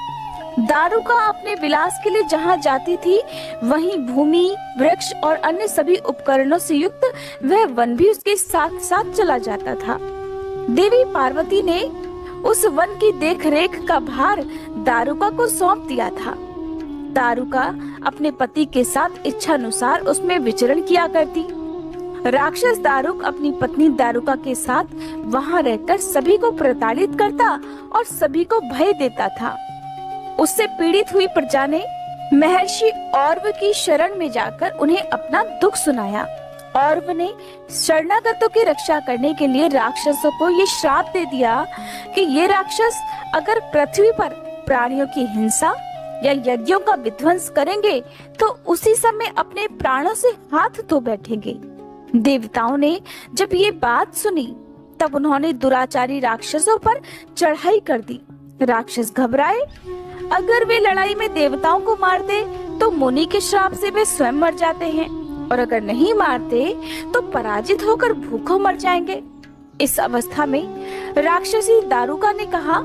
दारुका अपने विलास के लिए जहाँ जाती थी वहीं भूमि, वृक्ष और अन्य सभी उपकरणों से युक्त वह वन भी उसके साथ साथ चला जाता था। देवी पार्वती ने उस वन की देखरेख का भार दारुका को सौंप दिया था। दारुका अपने पति के साथ इच्छानुसार उसमें विचरण किया करती। राक्षस दारुक अपनी पत्नी दारुका के साथ वहां रहकर सभी को प्रताड़ित करता और सभी को भय देता था। उससे पीड़ित हुई प्रजा ने महर्षि औरव की शरण में जाकर उन्हें अपना दुख सुनाया। औरव ने शरणागतों की रक्षा करने के लिए राक्षसों को ये श्राप दे दिया कि ये राक्षस अगर पृथ्वी पर प्राणियों की हिंसा या यज्ञों का विध्वंस करेंगे तो उसी समय अपने प्राणों से हाथ धो बैठेंगे। देवताओं ने जब ये बात सुनी तब उन्होंने दुराचारी राक्षसों पर चढ़ाई कर दी। राक्षस घबराए। अगर वे लड़ाई में देवताओं को मारते तो मुनि के श्राप से वे स्वयं मर जाते हैं और अगर नहीं मारते तो पराजित होकर भूखों मर जाएंगे। इस अवस्था में राक्षसी दारुका ने कहा,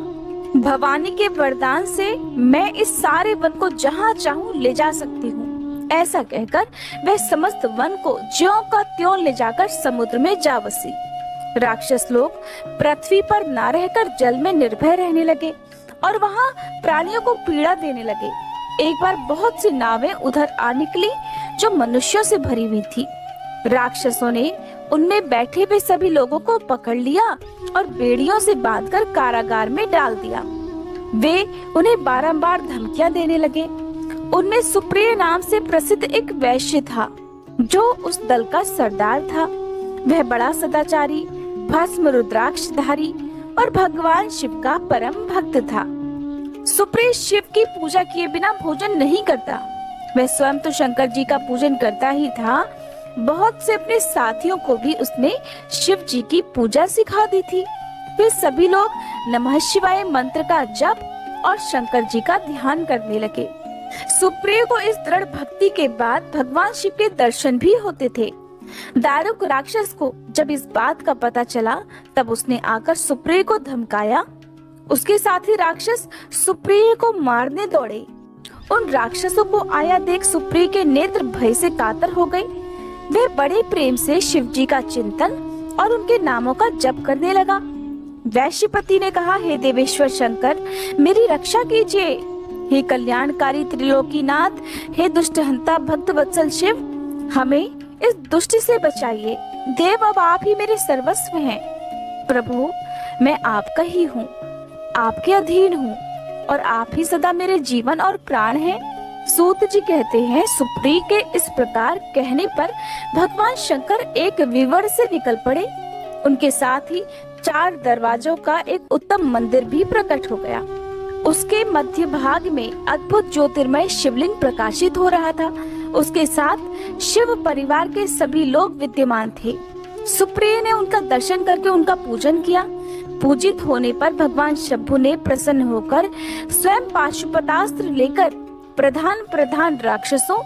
भवानी के वरदान से मैं इस सारे वन को जहाँ चाहूँ ले जा सकती हूँ। ऐसा कहकर वह समस्त वन को ज्यों का त्यों ले जाकर समुद्र में जा बसी। राक्षस लोग पृथ्वी पर न रहकर जल में निर्भय रहने लगे और वहाँ प्राणियों को पीड़ा देने लगे। एक बार बहुत सी नावें उधर आ निकली जो मनुष्यों से भरी हुई थी। राक्षसों ने उनमें बैठे हुए सभी लोगों को पकड़ लिया और बेड़ियों से बांधकर कारागार में डाल दिया। वे उन्हें बारंबार धमकियां देने लगे। उनमें सुप्रिय नाम से प्रसिद्ध एक वैश्य था जो उस दल का सरदार था। वह बड़ा सदाचारी, भस्म रुद्राक्षधारी और भगवान शिव का परम भक्त था। सुप्रिय शिव की पूजा किए बिना भोजन नहीं करता। वह स्वयं तो शंकर जी का पूजन करता ही था, बहुत से अपने साथियों को भी उसने शिव जी की पूजा सिखा दी थी। वे सभी लोग नमः शिवाय मंत्र का जप और शंकर जी का ध्यान करने लगे। सुप्रिय को इस दृढ़ भक्ति के बाद भगवान शिव के दर्शन भी होते थे। दारुक राक्षस को जब इस बात का पता चला तब उसने आकर सुप्रिय को धमकाया। उसके साथी राक्षस सुप्रिय को मारने दौड़े। उन राक्षसों को आया देख सुप्रिय के नेत्र भय से कातर हो गए। वह बड़े प्रेम से शिव जी का चिंतन और उनके नामों का जप करने लगा। वैश्यपति ने कहा, हे देवेश्वर शंकर, मेरी रक्षा कीजिए। हे कल्याणकारी त्रिलोकीनाथ, हे दुष्टहंता भक्त वत्सल शिव, हमें इस दुष्ट से बचाइए। देव, अब आप ही मेरे सर्वस्व हैं। प्रभु, मैं आपका ही हूँ, आपके अधीन हूँ और आप ही सदा मेरे जीवन और प्राण हैं। सूत जी कहते हैं, सुप्रिय के इस प्रकार कहने पर भगवान शंकर एक विवर से निकल पड़े। उनके साथ ही 4 दरवाजों का एक उत्तम मंदिर भी प्रकट हो गया। उसके मध्य भाग में अद्भुत ज्योतिर्मय शिवलिंग प्रकाशित हो रहा था। उसके साथ शिव परिवार के सभी लोग विद्यमान थे। सुप्रिय ने उनका दर्शन करके उनका पूजन किया। पूजित होने पर भगवान शंभु ने प्रसन्न होकर स्वयं पाशुपतास्त्र लेकर प्रधान राक्षसों,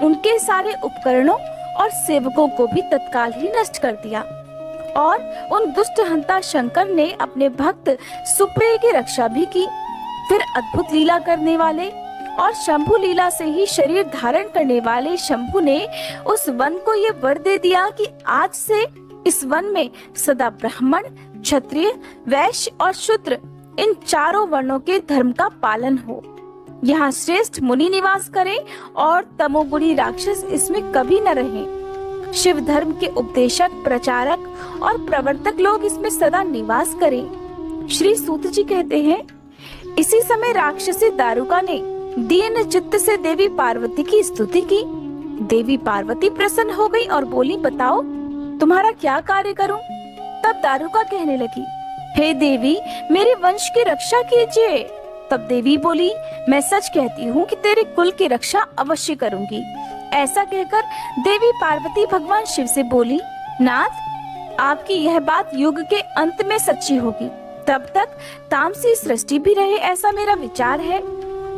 उनके सारे उपकरणों और सेवकों को भी तत्काल ही नष्ट कर दिया और उन दुष्ट हंता शंकर ने अपने भक्त सुप्रिय की रक्षा भी की। फिर अद्भुत लीला करने वाले और शंभु लीला से ही शरीर धारण करने वाले शंभु ने उस वन को ये वर दे दिया कि आज से इस वन में सदा ब्राह्मण, क्षत्रिय, वैश्य और शूद्र इन चारों वर्णों के धर्म का पालन हो। यहाँ श्रेष्ठ मुनि निवास करें और तमोगुणी राक्षस इसमें कभी न रहें। शिव धर्म के उपदेशक, प्रचारक और प्रवर्तक लोग इसमें सदा निवास करें। श्री सूत जी कहते हैं, इसी समय राक्षसी दारुका ने दीन चित्त से देवी पार्वती की स्तुति की। देवी पार्वती प्रसन्न हो गई और बोली, बताओ तुम्हारा क्या कार्य करूं? तब दारुका कहने लगी, हे देवी, मेरे वंश की रक्षा कीजिए। तब देवी बोली, मैं सच कहती हूँ कि तेरे कुल की रक्षा अवश्य करूंगी। ऐसा कहकर देवी पार्वती भगवान शिव से बोली, नाथ, आपकी यह बात युग के अंत में सच्ची होगी। तब तक तामसी सृष्टि भी रहे, ऐसा मेरा विचार है।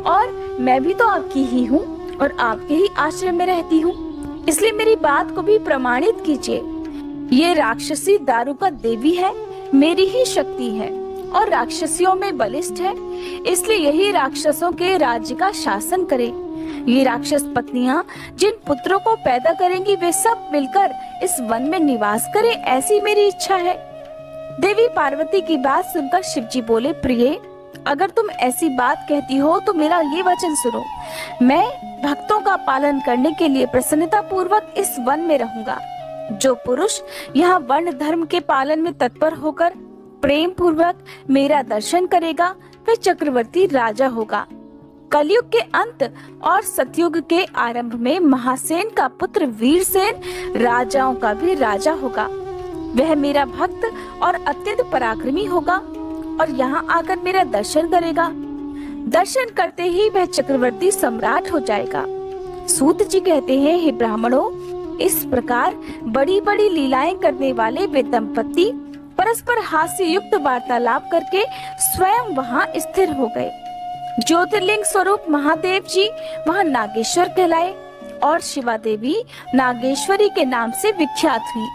और मैं भी तो आपकी ही हूँ और आपके ही आश्रम में रहती हूँ, इसलिए मेरी बात को भी प्रमाणित कीजिए। ये राक्षसी दारुका देवी है, मेरी ही शक्ति है और राक्षसियों में बलिष्ठ है, इसलिए यही राक्षसों के राज्य का शासन करे। ये राक्षस पत्नियां जिन पुत्रों को पैदा करेंगी वे सब मिलकर इस वन में निवास करें, ऐसी मेरी इच्छा है। देवी पार्वती की बात सुनकर शिवजी बोले, प्रिय, अगर तुम ऐसी बात कहती हो तो मेरा ये वचन सुनो। मैं भक्तों का पालन करने के लिए प्रसन्नता पूर्वक इस वन में रहूंगा। जो पुरुष यहाँ वर्ण धर्म के पालन में तत्पर होकर प्रेम पूर्वक मेरा दर्शन करेगा वह चक्रवर्ती राजा होगा। कलयुग के अंत और सतयुग के आरंभ में महासेन का पुत्र वीरसेन राजाओं का भी राजा होगा। वह मेरा भक्त और अत्यंत पराक्रमी होगा और यहाँ आकर मेरा दर्शन करेगा। दर्शन करते ही वह चक्रवर्ती सम्राट हो जाएगा। सूत जी कहते हैं, हे ब्राह्मणों, इस प्रकार बड़ी बड़ी लीलाएं करने वाले वे दंपति परस्पर हास्य युक्त वार्तालाप करके स्वयं वहाँ स्थिर हो गए। ज्योतिर्लिंग स्वरूप महादेव जी वहाँ नागेश्वर कहलाए और शिवा देवी नागेश्वरी के नाम से विख्यात हुई।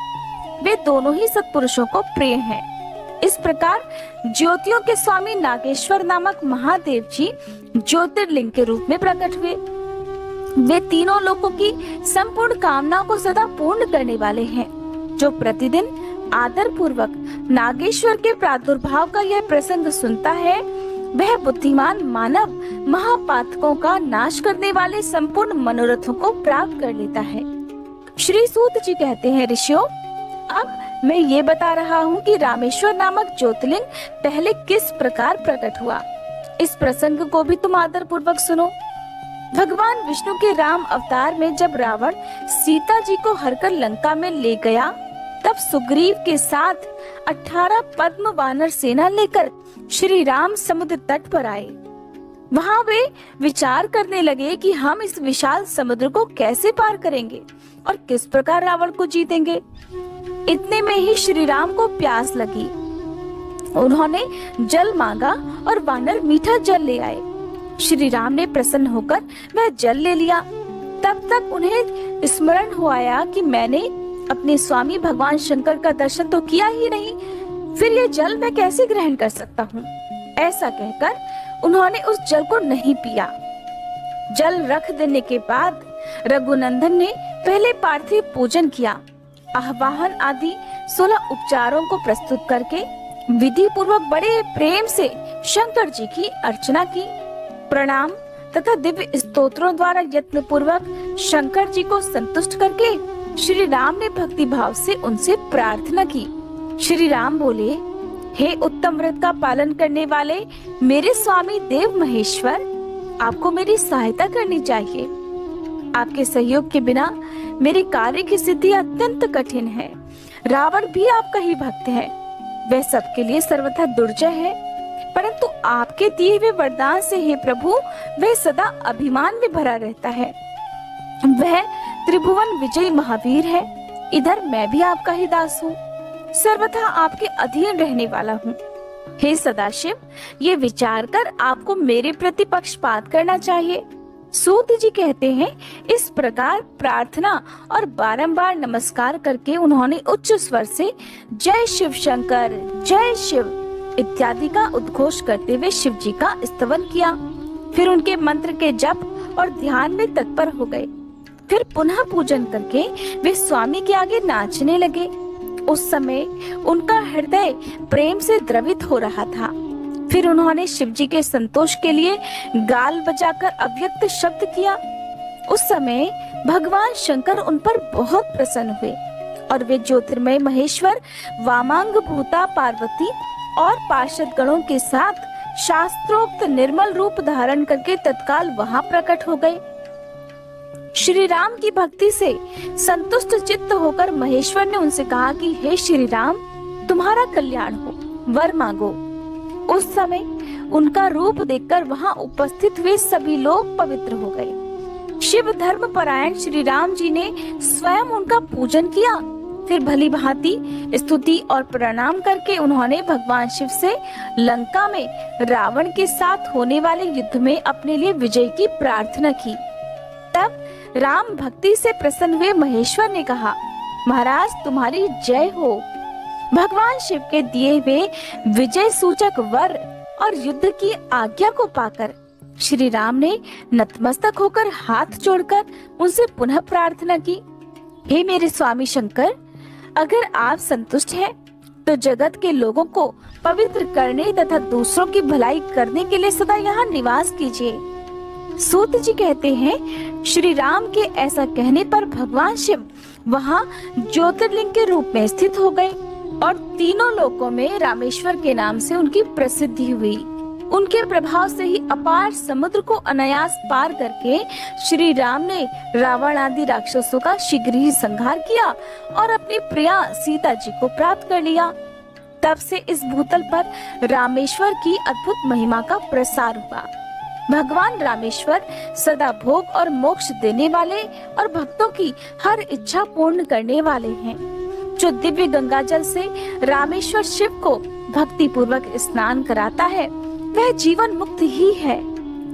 वे दोनों ही सत्पुरुषों को प्रिय हैं। इस प्रकार ज्योतियों के स्वामी नागेश्वर नामक महादेव जी ज्योतिर्लिंग के रूप में प्रकट हुए। वे तीनों लोगों की संपूर्ण कामनाओं को सदा पूर्ण करने वाले हैं। जो प्रतिदिन आदर पूर्वक नागेश्वर के प्रादुर्भाव का यह प्रसंग सुनता है वह बुद्धिमान मानव महापातकों का नाश करने वाले संपूर्ण मनोरथों को प्राप्त कर लेता है। श्री सूत जी कहते हैं, ऋषियों, अब मैं ये बता रहा हूँ कि रामेश्वर नामक ज्योतिर्लिंग पहले किस प्रकार प्रकट हुआ। इस प्रसंग को भी तुम आदर पूर्वक सुनो। भगवान विष्णु के राम अवतार में जब रावण सीता जी को हरकर लंका में ले गया तब सुग्रीव के साथ 18 पद्म वानर सेना लेकर श्री राम समुद्र तट पर आए। वहाँ वे विचार करने लगे कि हम इस विशाल समुद्र को कैसे पार करेंगे और किस प्रकार रावण को जीतेंगे। इतने में ही श्री राम को प्यास लगी। उन्होंने जल मांगा और वानर मीठा जल ले आए। श्री राम ने प्रसन्न होकर वह जल ले लिया। तब तक उन्हें स्मरण हो आया कि मैंने अपने स्वामी भगवान शंकर का दर्शन तो किया ही नहीं, फिर ये जल मैं कैसे ग्रहण कर सकता हूँ। ऐसा कहकर उन्होंने उस जल को नहीं पिया। जल रख देने के बाद रघुनंदन ने पहले पार्थिव पूजन किया। आह्वान आदि 16 उपचारों को प्रस्तुत करके विधि पूर्वक बड़े प्रेम से शंकर जी की अर्चना की। प्रणाम तथा दिव्य स्तोत्रों द्वारा यत्न पूर्वक शंकर जी को संतुष्ट करके श्री राम ने भक्ति भाव से उनसे प्रार्थना की। श्री राम बोले, हे उत्तम व्रत का पालन करने वाले मेरे स्वामी देव महेश्वर, आपको मेरी सहायता करनी चाहिए। आपके सहयोग के बिना मेरे कार्य की सिद्धि अत्यंत कठिन है। रावण भी आपका ही भक्त है, वह सबके लिए सर्वथा दुर्जय है, परंतु आपके दिए हुए वरदान से हे प्रभु वह सदा अभिमान में भरा रहता है। वह त्रिभुवन विजयी महावीर है। इधर मैं भी आपका ही दास हूँ, सर्वथा आपके अधीन रहने वाला हूँ। हे सदाशिव, ये विचार कर आपको मेरे प्रति पक्षपात करना चाहिए। सूत जी कहते हैं, इस प्रकार प्रार्थना और बारंबार नमस्कार करके उन्होंने उच्च स्वर से जय शिव शंकर, जय शिव इत्यादि का उद्घोष करते हुए शिव जी का स्तवन किया। फिर उनके मंत्र के जप और ध्यान में तत्पर हो गए। फिर पुनः पूजन करके वे स्वामी के आगे नाचने लगे। उस समय उनका हृदय प्रेम से द्रवित हो रहा था। फिर उन्होंने शिव जी के संतोष के लिए गाल बजाकर अव्यक्त शब्द किया। उस समय भगवान शंकर उन पर बहुत प्रसन्न हुए और वे ज्योतिर्मय महेश्वर वामांग भूता पार्वती और पार्षद गणों के साथ शास्त्रोक्त निर्मल रूप धारण करके तत्काल वहां प्रकट हो गए। श्री राम की भक्ति से संतुष्ट चित्त होकर महेश्वर ने उनसे कहा कि हे श्री राम, तुम्हारा कल्याण हो, वर मांगो। उस समय उनका रूप देखकर वहां उपस्थित हुए सभी लोग पवित्र हो गए। शिव धर्म परायण श्री राम जी ने स्वयं उनका पूजन किया। फिर भली भांति स्तुति और प्रणाम करके उन्होंने भगवान शिव से लंका में रावण के साथ होने वाले युद्ध में अपने लिए विजय की प्रार्थना की। तब राम भक्ति से प्रसन्न हुए महेश्वर ने कहा, महाराज तुम्हारी जय हो। भगवान शिव के दिए हुए विजय सूचक वर और युद्ध की आज्ञा को पाकर श्री राम ने नतमस्तक होकर हाथ जोड़कर उनसे पुनः प्रार्थना की, हे मेरे स्वामी शंकर, अगर आप संतुष्ट हैं तो जगत के लोगों को पवित्र करने तथा दूसरों की भलाई करने के लिए सदा यहाँ निवास कीजिए। सूत जी कहते हैं, श्री राम के ऐसा कहने पर भगवान शिव वहाँ ज्योतिर्लिंग के रूप में स्थित हो गए और तीनों लोकों में रामेश्वर के नाम से उनकी प्रसिद्धि हुई। उनके प्रभाव से ही अपार समुद्र को अनायास पार करके श्री राम ने रावण आदि राक्षसों का शीघ्र ही संहार किया और अपनी प्रिया सीता जी को प्राप्त कर लिया। तब से इस भूतल पर रामेश्वर की अद्भुत महिमा का प्रसार हुआ। भगवान रामेश्वर सदा भोग और मोक्ष देने वाले और भक्तों की हर इच्छा पूर्ण करने वाले हैं। जो दिव्य गंगा जल से रामेश्वर शिव को भक्ति पूर्वक स्नान कराता है वह जीवन मुक्त ही है।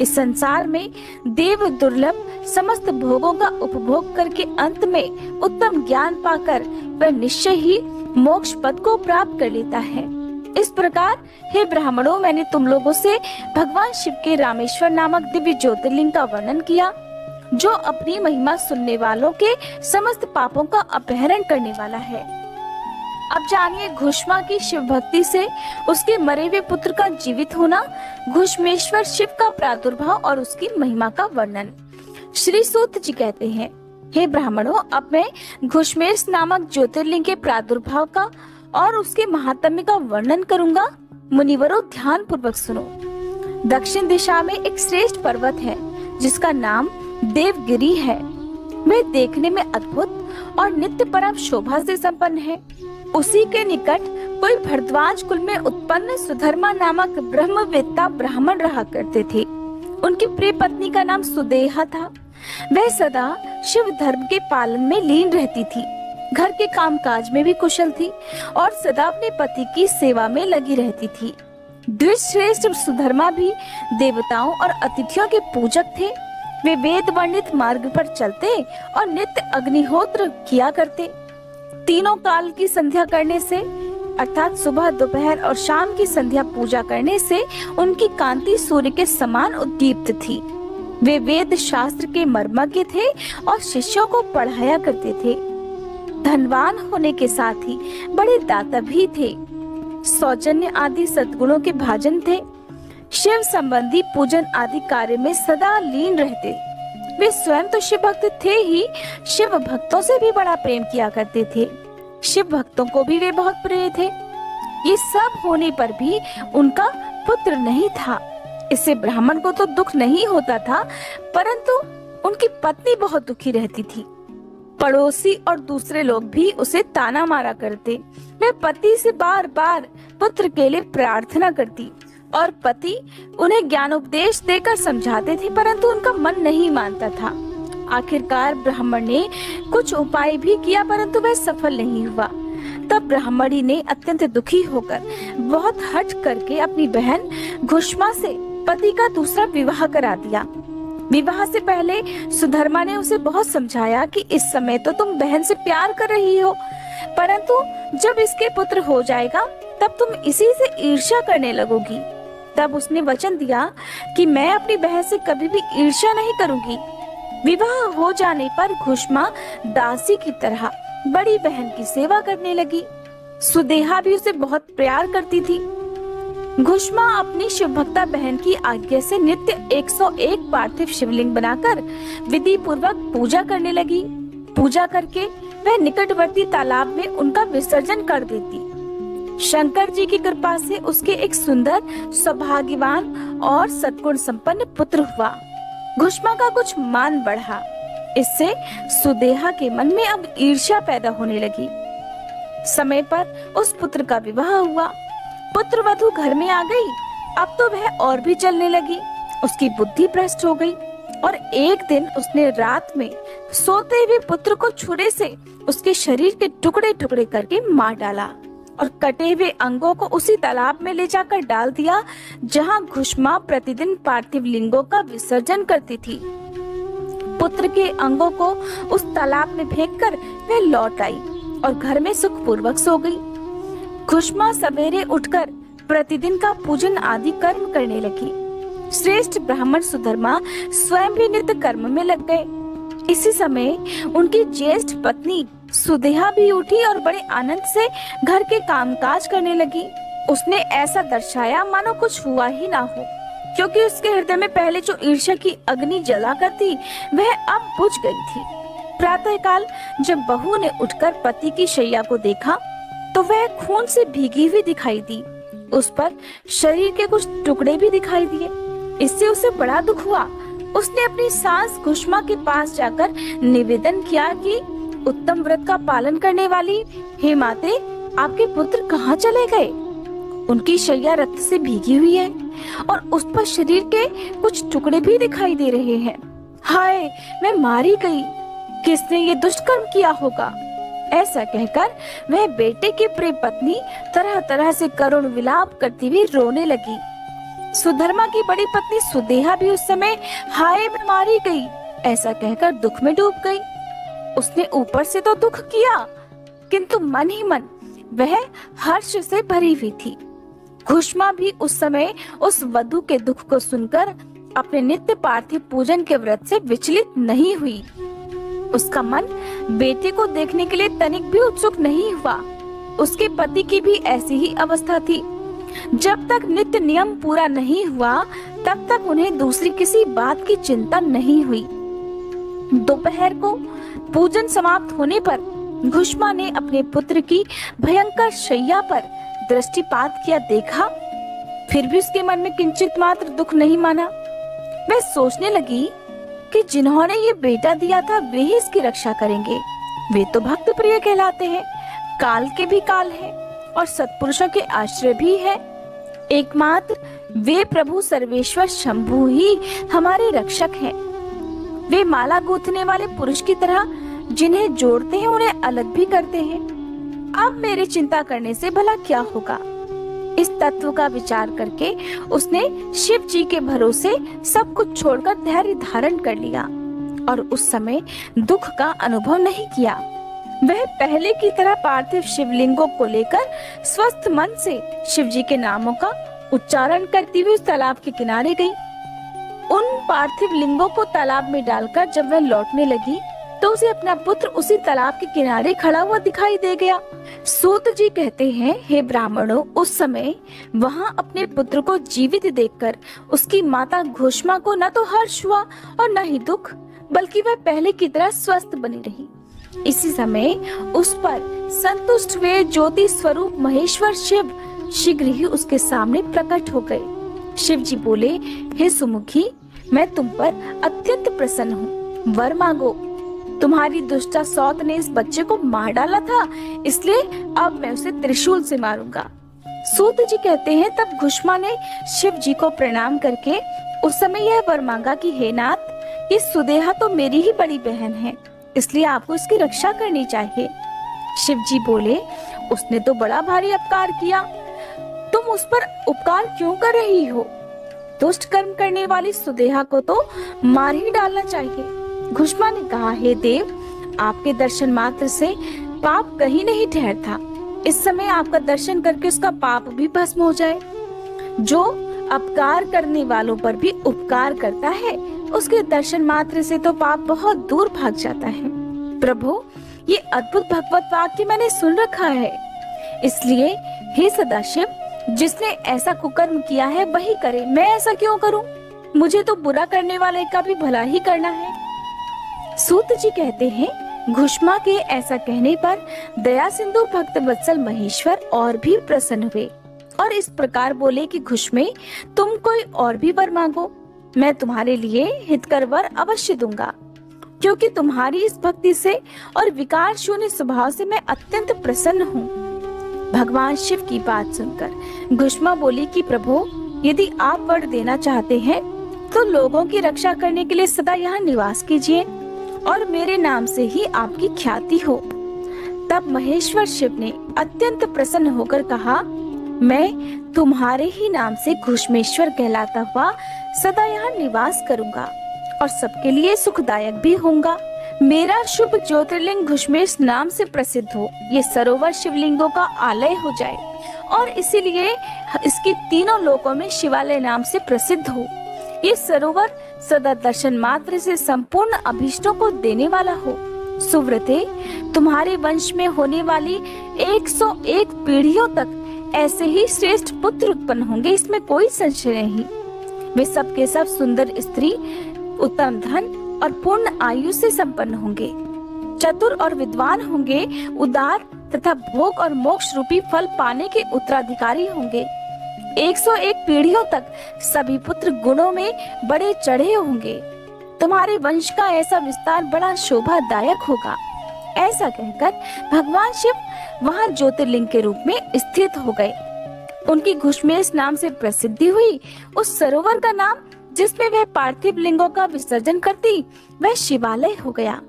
इस संसार में देव दुर्लभ समस्त भोगों का उपभोग करके अंत में उत्तम ज्ञान पाकर वह निश्चय ही मोक्ष पद को प्राप्त कर लेता है। इस प्रकार हे ब्राह्मणों, मैंने तुम लोगों से भगवान शिव के रामेश्वर नामक दिव्य ज्योतिर्लिंग का वर्णन किया, जो अपनी महिमा सुनने वालों के समस्त पापों का अपहरण करने वाला है। अब जानिए घुष्मा की शिव भक्ति से उसके मरे हुए पुत्र का जीवित होना, घुष्मेश्वर शिव का प्रादुर्भाव और उसकी महिमा का वर्णन। श्री सूत जी कहते हैं, हे ब्राह्मणों, अब मैं घुष्मेश नामक ज्योतिर्लिंग के प्रादुर्भाव का और उसके महात्म्य का वर्णन करूंगा। मुनिवरों, ध्यान पूर्वक सुनो। दक्षिण दिशा में एक श्रेष्ठ पर्वत है जिसका नाम देवगिरी है। वह देखने में अद्भुत और नित्य परम शोभा से संपन्न है। उसी के निकट कोई भरद्वाज कुल में उत्पन्न सुधर्मा नामक ब्रह्मवेत्ता ब्राह्मण रहा करते थे। उनकी प्रिय पत्नी का नाम सुदेहा था। वह सदा शिव धर्म के पालन में लीन रहती थी, घर के कामकाज में भी कुशल थी और सदा अपने पति की सेवा में लगी रहती थी। द्विश्रेष्ठ सुधर्मा भी देवताओं और अतिथियों के पूजक थे। वे वेद वर्णित मार्ग पर चलते और नित्य अग्निहोत्र किया करते। तीनों काल की संध्या करने से अर्थात सुबह, दोपहर और शाम की संध्या पूजा करने से उनकी कांति सूर्य के समान उद्दीप्त थी। वे वेद शास्त्र के मर्मज्ञ थे और शिष्यों को पढ़ाया करते थे। धनवान होने के साथ ही बड़े दाता भी थे। सौजन्य आदि सद्गुणों के भाजन थे। शिव संबंधी पूजन आदि कार्य में सदा लीन रहते। वे स्वयं तो शिव भक्त थे ही, शिव भक्तों से भी बड़ा प्रेम किया करते थे। शिव भक्तों को भी वे बहुत प्रिय थे। ये सब होने पर भी उनका पुत्र नहीं था। इससे ब्राह्मण को तो दुख नहीं होता था, परंतु उनकी पत्नी बहुत दुखी रहती थी। पड़ोसी और दूसरे लोग भी उसे ताना मारा करते। वह पति से बार बार पुत्र के लिए प्रार्थना करती और पति उन्हें ज्ञानोपदेश देकर समझाते थे, परंतु उनका मन नहीं मानता था। आखिरकार ब्राह्मण ने कुछ उपाय भी किया, परंतु वह सफल नहीं हुआ। तब ब्राह्मणी ने अत्यंत दुखी होकर बहुत हठ करके अपनी बहन घुष्मा से पति का दूसरा विवाह करा दिया। विवाह से पहले सुधर्मा ने उसे बहुत समझाया कि इस समय तो तुम बहन से प्यार कर रही हो, परंतु जब इसके पुत्र हो जाएगा तब तुम इसी से ईर्ष्या करने लगोगी। तब उसने वचन दिया कि मैं अपनी बहन से कभी भी ईर्ष्या नहीं करूंगी। विवाह हो जाने पर घुष्मा दासी की तरह बड़ी बहन की सेवा करने लगी। सुदेहा भी उसे बहुत प्यार करती थी। घुष्मा अपनी शिवभक्ता बहन की आज्ञा से नित्य 101 पार्थिव शिवलिंग बनाकर विधि पूर्वक पूजा करने लगी। पूजा करके वह निकटवर्ती तालाब में उनका विसर्जन कर देती। शंकर जी की कृपा से उसके एक सुंदर, सौभाग्यवान और सद्गुण संपन्न पुत्र हुआ। घुष्मा का कुछ मान बढ़ा। इससे सुदेहा के मन में अब ईर्ष्या पैदा होने लगी। समय पर उस पुत्र का विवाह हुआ। पुत्र वधू घर में आ गई। अब तो वह और भी चलने लगी। उसकी बुद्धि भ्रष्ट हो गई और एक दिन उसने रात में सोते हुए पुत्र को छुरे से उसके शरीर के टुकड़े टुकड़े करके मार डाला और कटे हुए अंगों को उसी तालाब में ले जाकर डाल दिया जहां घुष्मा प्रतिदिन पार्थिव लिंगों का विसर्जन करती थी। पुत्र के अंगों को उस तालाब में फेंककर वह लौट आई और घर में सुखपूर्वक सो गई। घुष्मा सवेरे उठकर प्रतिदिन का पूजन आदि कर्म करने लगी। श्रेष्ठ ब्राह्मण सुधर्मा स्वयं भी नित्य कर्म में लग गए। इसी समय उनकी ज्येष्ठ पत्नी सुदेहा भी उठी और बड़े आनंद से घर के कामकाज करने लगी। उसने ऐसा दर्शाया मानो कुछ हुआ ही ना हो, क्योंकि उसके हृदय में पहले जो ईर्ष्या की अग्नि जला करती वह अब बुझ गई थी। प्रातःकाल जब बहू ने उठकर पति की शैया को देखा तो वह खून से भीगी हुई दिखाई दी। उस पर शरीर के कुछ टुकड़े भी दिखाई दिए। इससे उसे बड़ा दुख हुआ। उसने अपनी सास घुष्मा के पास जाकर निवेदन किया कि उत्तम व्रत का पालन करने वाली हे माते, आपके पुत्र कहाँ चले गए? उनकी शैया रक्त से भीगी हुई है और उस पर शरीर के कुछ टुकड़े भी दिखाई दे रहे हैं। हाय, मैं मारी गई। किसने ये दुष्ट कर्म किया होगा? ऐसा कहकर वह बेटे की प्रिय पत्नी तरह तरह से करुण विलाप करती हुई रोने लगी। सुधर्मा की बड़ी पत्नी सुदेहा भी उस समय हाय मैं मारी गई ऐसा कहकर दुख में डूब गई। उसने ऊपर से तो दुख किया, किंतु मन ही मन वह हर्ष से भरी हुई थी। घुष्मा भी उस समय उस वधू के दुख को सुनकर अपने नित्य पार्थिव पूजन के व्रत से विचलित नहीं हुई। उसका मन बेटे को देखने के लिए तनिक भी उत्सुक नहीं हुआ। उसके पति की भी ऐसी ही अवस्था थी। जब तक नित्य नियम पूरा नहीं हुआ तब तक उन्हें दूसरी किसी बात की चिंता नहीं हुई। दोपहर को पूजन समाप्त होने पर घुष्मा ने अपने पुत्र की भयंकर शैया पर दृष्टिपात किया देखा, फिर भी उसके मन में किंचित मात्र दुख नहीं माना। वह सोचने लगी कि जिन्होंने ये बेटा दिया था वे ही इसकी रक्षा करेंगे। वे तो भक्त प्रिय कहलाते हैं, काल के भी काल हैं और सत्पुरुषों के आश्रय भी है। एकमात्र वे प्रभु सर्वेश्वर शंभु ही हमारे रक्षक हैं। वे माला गूंथने वाले पुरुष की तरह जिन्हें जोड़ते हैं उन्हें अलग भी करते हैं। अब मेरी चिंता करने से भला क्या होगा? इस तत्व का विचार करके उसने शिव जी के भरोसे सब कुछ छोड़कर धैर्य धारण कर लिया और उस समय दुख का अनुभव नहीं किया। वह पहले की तरह पार्थिव शिवलिंगों को लेकर स्वस्थ मन से शिव जी के नामों का उच्चारण करती हुई उस तालाब के किनारे गई। उन पार्थिव लिंगों को तालाब में डालकर जब वह लौटने लगी तो उसे अपना पुत्र उसी तालाब के किनारे खड़ा हुआ दिखाई दे गया। सूत जी कहते हैं, हे ब्राह्मणों, उस समय वहाँ अपने पुत्र को जीवित देखकर उसकी माता घुष्मा को न तो हर्ष हुआ और न ही दुख, बल्कि वह पहले की तरह स्वस्थ बनी रही। इसी समय उस पर संतुष्ट हुए ज्योति स्वरूप महेश्वर शिव शीघ्र ही उसके सामने प्रकट हो गए। शिव जी बोले, हे सुमुखी, मैं तुम पर अत्यंत प्रसन्न हूँ, वर मांगो। तुम्हारी दुष्टा सौत ने इस बच्चे को मार डाला था, इसलिए अब मैं उसे त्रिशूल से मारूंगा। सूत जी कहते हैं, तब घुष्मा ने शिव जी को प्रणाम करके उस समय यह वर मांगा कि हे नाथ, ये सुदेहा तो मेरी ही बड़ी बहन है, इसलिए आपको इसकी रक्षा करनी चाहिए। शिव जी बोले, उसने तो बड़ा भारी अपकार किया, तुम उस पर उपकार क्यों कर रही हो? दुष्ट कर्म करने वाली सुदेहा को तो मार ही डालना चाहिए। घुष्मा ने कहा, हे देव, आपके दर्शन मात्र से पाप कहीं नहीं ठहरता। इस समय आपका दर्शन करके उसका पाप भी भस्म हो जाए। जो अपकार करने वालों पर भी उपकार करता है, उसके दर्शन मात्र से तो पाप बहुत दूर भाग जाता है। प्रभु, ये अद्भुत भगवत वाक्य मैंने सुन रखा है, इसलिए हे सदाशिव, जिसने ऐसा कुकर्म किया है वही करे, मैं ऐसा क्यों करूं? मुझे तो बुरा करने वाले का भी भला ही करना है। सूत जी कहते हैं, घुष्मा के ऐसा कहने पर दया सिंधु भक्त वत्सल महेश्वर और भी प्रसन्न हुए और इस प्रकार बोले कि घुष्मे, तुम कोई और भी वर मांगो, मैं तुम्हारे लिए हितकर वर अवश्य दूंगा। क्योंकि तुम्हारी इस भक्ति से और विकार शून्य स्वभाव से मैं अत्यंत प्रसन्न हूँ। भगवान शिव की बात सुनकर घुष्मा बोली कि प्रभु, यदि आप वर देना चाहते हैं तो लोगों की रक्षा करने के लिए सदा यहाँ निवास कीजिए और मेरे नाम से ही आपकी ख्याति हो। तब महेश्वर शिव ने अत्यंत प्रसन्न होकर कहा, मैं तुम्हारे ही नाम से घुष्मेश्वर कहलाता हुआ सदा यहाँ निवास करूंगा और सबके लिए सुखदायक भी होऊंगा। मेरा शुभ ज्योतिर्लिंग घुष्मेश नाम से प्रसिद्ध हो, ये सरोवर शिवलिंगों का आलय हो जाए और इसीलिए इसकी तीनों लोकों में शिवालय नाम से प्रसिद्ध हो। ये सरोवर सदा दर्शन मात्र से संपूर्ण अभीष्टों को देने वाला हो। सुव्रते, तुम्हारे वंश में होने वाली 101 पीढ़ियों तक ऐसे ही श्रेष्ठ पुत्र उत्पन्न होंगे, इसमें कोई संशय नहीं। वे सब के सब सुंदर स्त्री, उत्तम धन और पूर्ण आयु से संपन्न होंगे, चतुर और विद्वान होंगे, उदार तथा भोग और मोक्ष रूपी फल पाने के उत्तराधिकारी होंगे। 101 पीढ़ियों तक सभी पुत्र गुणों में बड़े चढ़े होंगे। तुम्हारे वंश का ऐसा विस्तार बड़ा शोभादायक होगा। ऐसा कहकर भगवान शिव वहां ज्योतिर्लिंग के रूप में स्थित हो गए। उनकी घुष्मेश नाम से प्रसिद्धि हुई। उस सरोवर का नाम जिसमें वह पार्थिव लिंगों का विसर्जन करती, वह शिवालय हो गया।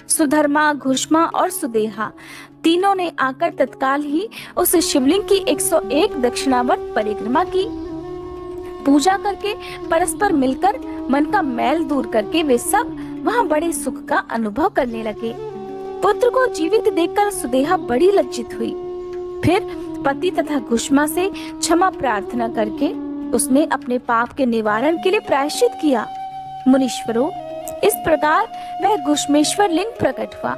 सुधर्मा, घुष्मा और सुदेहा तीनों ने आकर तत्काल ही उस शिवलिंग की 101 दक्षिणावर्त परिक्रमा की। पूजा करके परस्पर मिलकर मन का मैल दूर करके वे सब वहां बड़े सुख का अनुभव करने लगे। पुत्र को जीवित देखकर सुदेहा बड़ी लज्जित हुई। फिर पति तथा घुष्मा से क्षमा प्रार्थना करके उसने अपने पाप के निवारण के लिए प्रायश्चित किया। मुनीश्वरों, इस प्रकार वह घुष्मेश्वर लिंग प्रकट हुआ।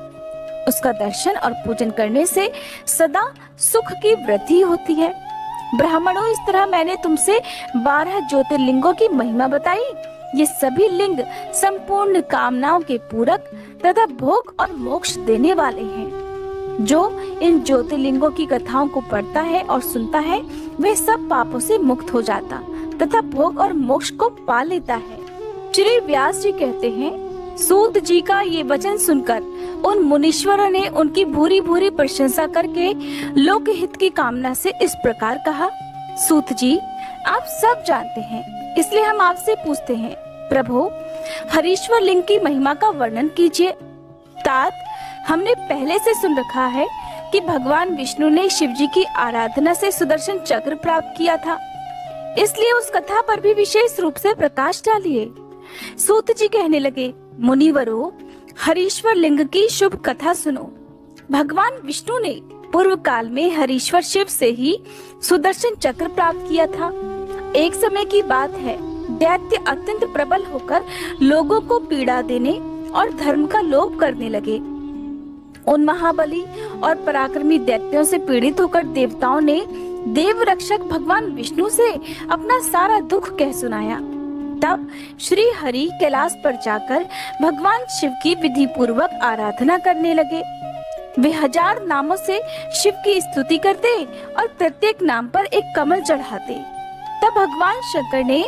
उसका दर्शन और पूजन करने से सदा सुख की वृद्धि होती है। ब्राह्मणों, इस तरह मैंने तुमसे 12 ज्योतिर्लिंगों की महिमा बताई। ये सभी लिंग संपूर्ण कामनाओं के पूरक तथा भोग और मोक्ष देने वाले हैं। जो इन ज्योतिर्लिंगों की कथाओं को पढ़ता है और सुनता है, वह सब पापों से मुक्त हो जाता तथा भोग और मोक्ष को पा लेता है। श्री व्यास जी कहते हैं, सूत जी का ये वचन सुनकर उन मुनीश्वरों ने उनकी भूरी भूरी प्रशंसा करके लोक हित की कामना से इस प्रकार कहा, सूत जी, आप सब जानते हैं, इसलिए हम आपसे पूछते हैं, प्रभु, हरीश्वर लिंग की महिमा का वर्णन कीजिए। तात, हमने पहले से सुन रखा है कि भगवान विष्णु ने शिव जी की आराधना से सुदर्शन चक्र प्राप्त किया था, इसलिए उस कथा पर भी विशेष रूप से प्रकाश डालिए। सूत जी कहने लगे, मुनिवरों, हरीश्वर लिंग की शुभ कथा सुनो। भगवान विष्णु ने पूर्व काल में हरीश्वर शिव से ही सुदर्शन चक्र प्राप्त किया था। एक समय की बात है, दैत्य अत्यंत प्रबल होकर लोगों को पीड़ा देने और धर्म का लोभ करने लगे। उन महाबली और पराक्रमी दैत्यों से पीड़ित होकर देवताओं ने देव रक्षक भगवान विष्णु से अपना सारा दुख कह सुनाया। तब श्री हरि कैलाश पर जाकर भगवान शिव की विधि पूर्वक आराधना करने लगे। वे 1000 नामों से शिव की स्तुति करते और प्रत्येक नाम पर एक कमल चढ़ाते। तब भगवान शंकर ने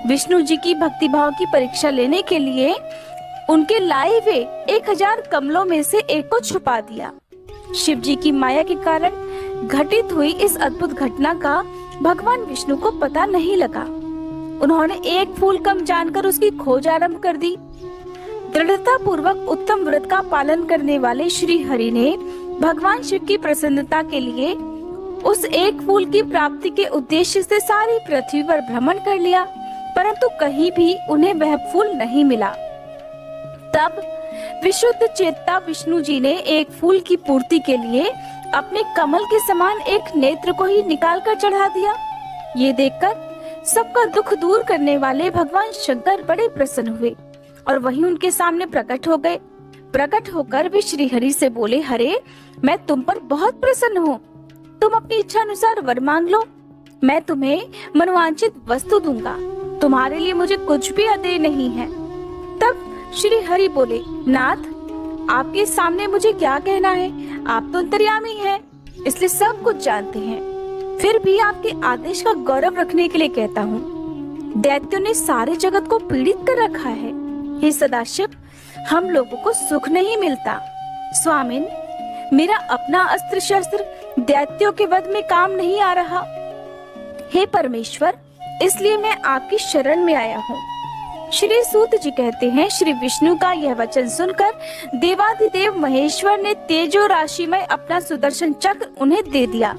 विष्णु जी की भक्ति भाव की परीक्षा लेने के लिए उनके लाए हुए 1000 कमलों में से एक को छुपा दिया। शिव जी की माया के कारण घटित हुई इस अद्भुत घटना का भगवान विष्णु को पता नहीं लगा। उन्होंने एक फूल कम जानकर उसकी खोज आरंभ कर दी। दृढ़ता पूर्वक उत्तम व्रत का पालन करने वाले श्री हरि ने भगवान शिव की प्रसन्नता के लिए उस एक फूल की प्राप्ति के उद्देश्य से सारी पृथ्वी पर भ्रमण कर लिया, परंतु कहीं भी उन्हें वह फूल नहीं मिला। तब विशुद्ध चेता विष्णु जी ने एक फूल की पूर्ति के लिए अपने कमल के समान एक नेत्र को ही निकाल कर चढ़ा दिया। ये देखकर सबका दुख दूर करने वाले भगवान शंकर बड़े प्रसन्न हुए और वहीं उनके सामने प्रकट हो गए। प्रकट होकर वे श्री हरि से बोले, हरे, मैं तुम पर बहुत प्रसन्न हूँ। तुम अपनी इच्छा अनुसार वर मांग लो, मैं तुम्हें मनोवांछित वस्तु दूंगा। तुम्हारे लिए मुझे कुछ भी अदेय नहीं है। तब श्री हरि बोले, नाथ, आपके सामने मुझे क्या कहना है? आप तो अंतर्यामी हैं, इसलिए सब कुछ जानते हैं। फिर भी आपके आदेश का गौरव रखने के लिए कहता हूँ। दैत्यों ने सारे जगत को पीड़ित कर रखा है। हे सदाशिव, हम लोगों को सुख नहीं मिलता। स्वामिन, मेरा अपना अस्त्र शस्त्र दैत्यों के वध में काम नहीं आ रहा। हे परमेश्वर, इसलिए मैं आपकी शरण में आया हूँ। श्री सूत जी कहते हैं, श्री विष्णु का यह वचन सुनकर देवाधिदेव महेश्वर ने तेजो राशि में अपना सुदर्शन चक्र उन्हें दे दिया।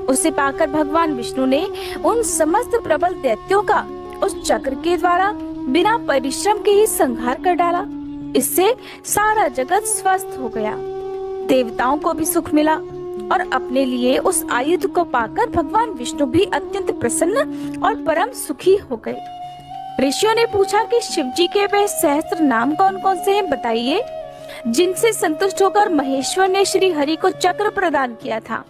उसे पाकर भगवान विष्णु ने उन समस्त प्रबल दैत्यों का उस चक्र के द्वारा बिना परिश्रम के ही संहार कर डाला। इससे सारा जगत स्वस्थ हो गया, देवताओं को भी सुख मिला और अपने लिए उस आयुध को पाकर भगवान विष्णु भी अत्यंत प्रसन्न और परम सुखी हो गए। ऋषियों ने पूछा कि शिव जी के वे सहस्त्र नाम कौन कौन से हैं, बताइए, जिनसे संतुष्ट होकर महेश्वर ने श्री हरि को चक्र प्रदान किया था।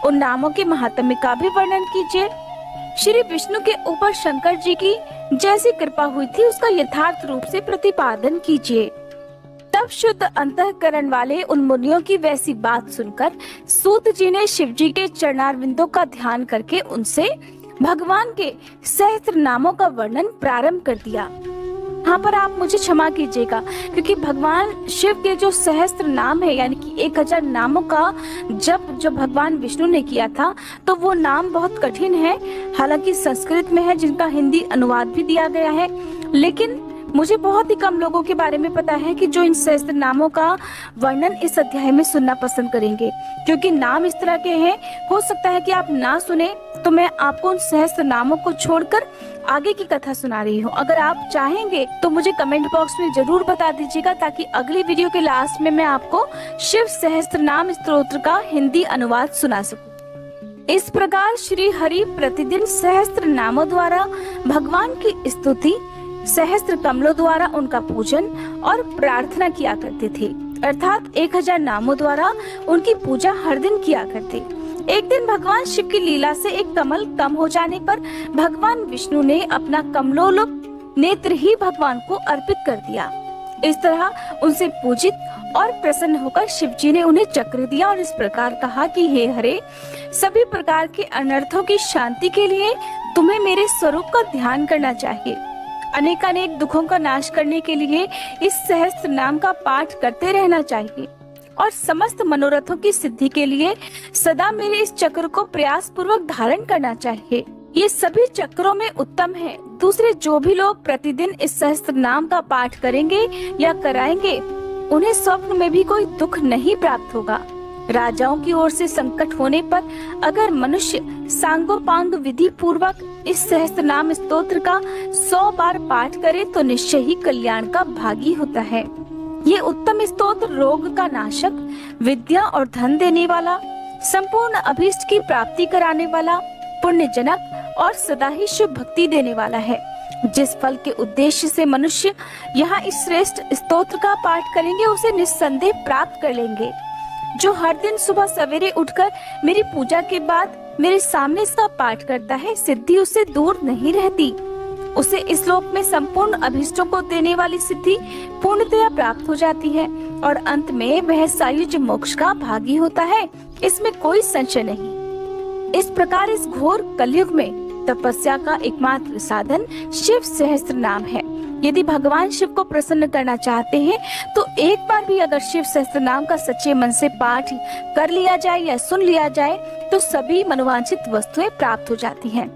उन नामों के महात्म्य का भी वर्णन कीजिए। श्री विष्णु के ऊपर शंकर जी की जैसी कृपा हुई थी उसका यथार्थ रूप से प्रतिपादन कीजिए। तब शुद्ध अंतःकरण वाले उन मुनियों की वैसी बात सुनकर सूत जी ने शिव जी के चरणारविंदों का ध्यान करके उनसे भगवान के सहस्त्र नामों का वर्णन प्रारंभ कर दिया। यहाँ पर आप मुझे क्षमा कीजिएगा, क्योंकि भगवान शिव के जो सहस्त्र नाम है, यानी कि 1000 नामों का जप जो भगवान विष्णु ने किया था, तो वो नाम बहुत कठिन है। हालांकि संस्कृत में है, जिनका हिंदी अनुवाद भी दिया गया है, लेकिन मुझे बहुत ही कम लोगों के बारे में पता है कि जो इन सहस्त्र नामों का वर्णन इस अध्याय में सुनना पसंद करेंगे, क्योंकि नाम इस तरह के हैं। हो सकता है कि आप ना सुने, तो मैं आपको उन सहस्त्र नामों को छोड़कर आगे की कथा सुना रही हूँ। अगर आप चाहेंगे तो मुझे कमेंट बॉक्स में जरूर बता दीजिएगा, ताकि अगली वीडियो के लास्ट में मैं आपको शिव सहस्त्र नाम स्तोत्र का हिंदी अनुवाद सुना सकूं। इस प्रकार श्री हरि प्रतिदिन सहस्त्र नामों द्वारा भगवान की स्तुति, सहस्त्र कमलों द्वारा उनका पूजन और प्रार्थना किया करते थे, अर्थात 1000 नामों द्वारा उनकी पूजा हर दिन किया करते। एक दिन भगवान शिव की लीला से एक कमल कम हो जाने पर भगवान विष्णु ने अपना कमलोलुप नेत्र ही भगवान को अर्पित कर दिया। इस तरह उनसे पूजित और प्रसन्न होकर शिव जी ने उन्हें चक्र दिया और इस प्रकार कहा कि हे हरे, सभी प्रकार के अनर्थों की शांति के लिए तुम्हें मेरे स्वरूप का ध्यान करना चाहिए। अनेकानेक दुखों का नाश करने के लिए इस सहस्त्र नाम का पाठ करते रहना चाहिए और समस्त मनोरथों की सिद्धि के लिए सदा मेरे इस चक्र को प्रयास पूर्वक धारण करना चाहिए। ये सभी चक्रों में उत्तम है। दूसरे जो भी लोग प्रतिदिन इस सहस्त्र नाम का पाठ करेंगे या कराएंगे, उन्हें स्वप्न में भी कोई दुख नहीं प्राप्त होगा। राजाओं की ओर से संकट होने पर अगर मनुष्य सांगोपांग विधि पूर्वक इस सहस्त्र नाम स्तोत्र का 100 बार पाठ करे तो निश्चय ही कल्याण का भागी होता है। ये उत्तम स्तोत्र रोग का नाशक, विद्या और धन देने वाला, संपूर्ण अभीष्ट की प्राप्ति कराने वाला, पुण्यजनक और सदा ही शुभ भक्ति देने वाला है। जिस फल के उद्देश्य से मनुष्य यहाँ इस श्रेष्ठ स्तोत्र का पाठ करेंगे, उसे निस्संदेह प्राप्त कर लेंगे। जो हर दिन सुबह सवेरे उठकर मेरी पूजा के बाद मेरे सामने इसका पाठ करता है, सिद्धि उससे दूर नहीं रहती। उसे इस लोक में संपूर्ण अभीष्टों को देने वाली सिद्धि पूर्णतया प्राप्त हो जाती है और अंत में वह सायुज्य मोक्ष का भागी होता है, इसमें कोई संशय नहीं। इस प्रकार इस घोर कलयुग में तपस्या का एकमात्र साधन शिव सहस्त्र नाम है। यदि भगवान शिव को प्रसन्न करना चाहते हैं तो एक बार भी अगर शिव सहस्त्र नाम का सच्चे मन से पाठ कर लिया जाए या सुन लिया जाए तो सभी मनोवांछित वस्तुएं प्राप्त हो जाती हैं।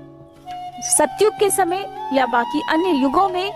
सतयुग के समय या बाकी अन्य युगों में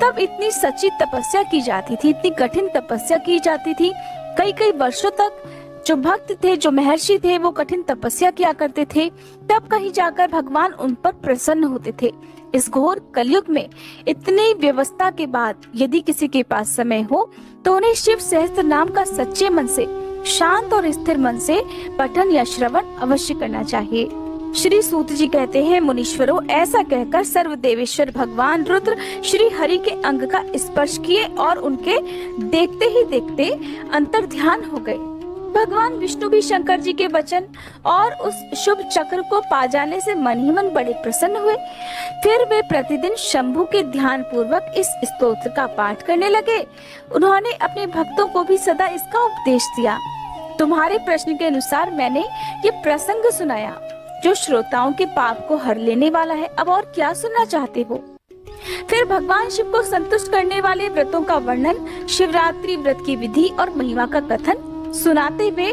तब इतनी सच्ची तपस्या की जाती थी, इतनी कठिन तपस्या की जाती थी। कई कई वर्षों तक जो भक्त थे, जो महर्षि थे, वो कठिन तपस्या किया करते थे, तब कहीं जाकर भगवान उन पर प्रसन्न होते थे। इस घोर कलयुग में इतनी व्यवस्था के बाद यदि किसी के पास समय हो तो उन्हें शिव सहस्त्र नाम का सच्चे मन से, शांत और स्थिर मन से पठन या श्रवण अवश्य करना चाहिए। श्री सूत जी कहते हैं, मुनीश्वरों, ऐसा कहकर सर्व देवेश्वर भगवान रुद्र श्री हरि के अंग का स्पर्श किए और उनके देखते ही देखते अंतर ध्यान हो गए। भगवान विष्णु भी शंकर जी के वचन और उस शुभ चक्र को पा जाने से मन ही मन बड़े प्रसन्न हुए। फिर वे प्रतिदिन शंभु के ध्यान पूर्वक इस स्तोत्र का पाठ करने लगे। उन्होंने अपने भक्तों को भी सदा इसका उपदेश दिया। तुम्हारे प्रश्न के अनुसार मैंने ये प्रसंग सुनाया जो श्रोताओं के पाप को हर लेने वाला है। अब और क्या सुनना चाहते हो? फिर भगवान शिव को संतुष्ट करने वाले व्रतों का वर्णन, शिवरात्रि व्रत की विधि और महिमा का कथन सुनाते हुए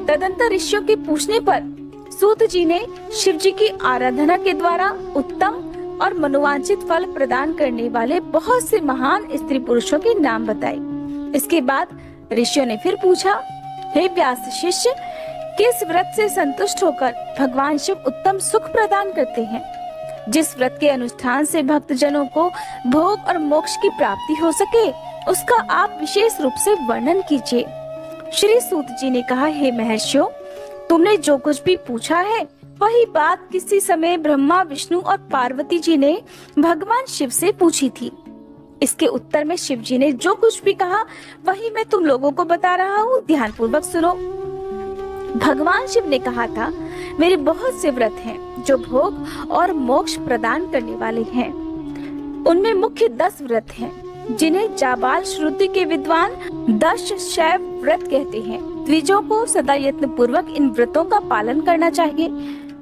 तदंतर ऋषियों के पूछने पर सूत जी ने शिव जी की आराधना के द्वारा उत्तम और मनोवांछित फल प्रदान करने वाले बहुत से महान स्त्री पुरुषों के नाम बताए। इसके बाद ऋषियों ने फिर पूछा, हे व्यास शिष्य, किस व्रत से संतुष्ट होकर भगवान शिव उत्तम सुख प्रदान करते हैं? जिस व्रत के अनुष्ठान से भक्त जनों को भोग और मोक्ष की प्राप्ति हो सके, उसका आप विशेष रूप से वर्णन कीजिए। श्री सूत जी ने कहा, हे महर्षियों, तुमने जो कुछ भी पूछा है वही बात किसी समय ब्रह्मा, विष्णु और पार्वती जी ने भगवान शिव से पूछी थी। इसके उत्तर में शिव जी ने जो कुछ भी कहा वही मैं तुम लोगों को बता रहा हूँ, ध्यान पूर्वक सुनो। भगवान शिव ने कहा था, मेरे बहुत से व्रत हैं जो भोग और मोक्ष प्रदान करने वाले हैं। उनमें मुख्य 10 व्रत हैं जिन्हें जाबाल श्रुति के विद्वान 10 शैव व्रत कहते हैं। द्विजों को सदा यत्न पूर्वक इन व्रतों का पालन करना चाहिए।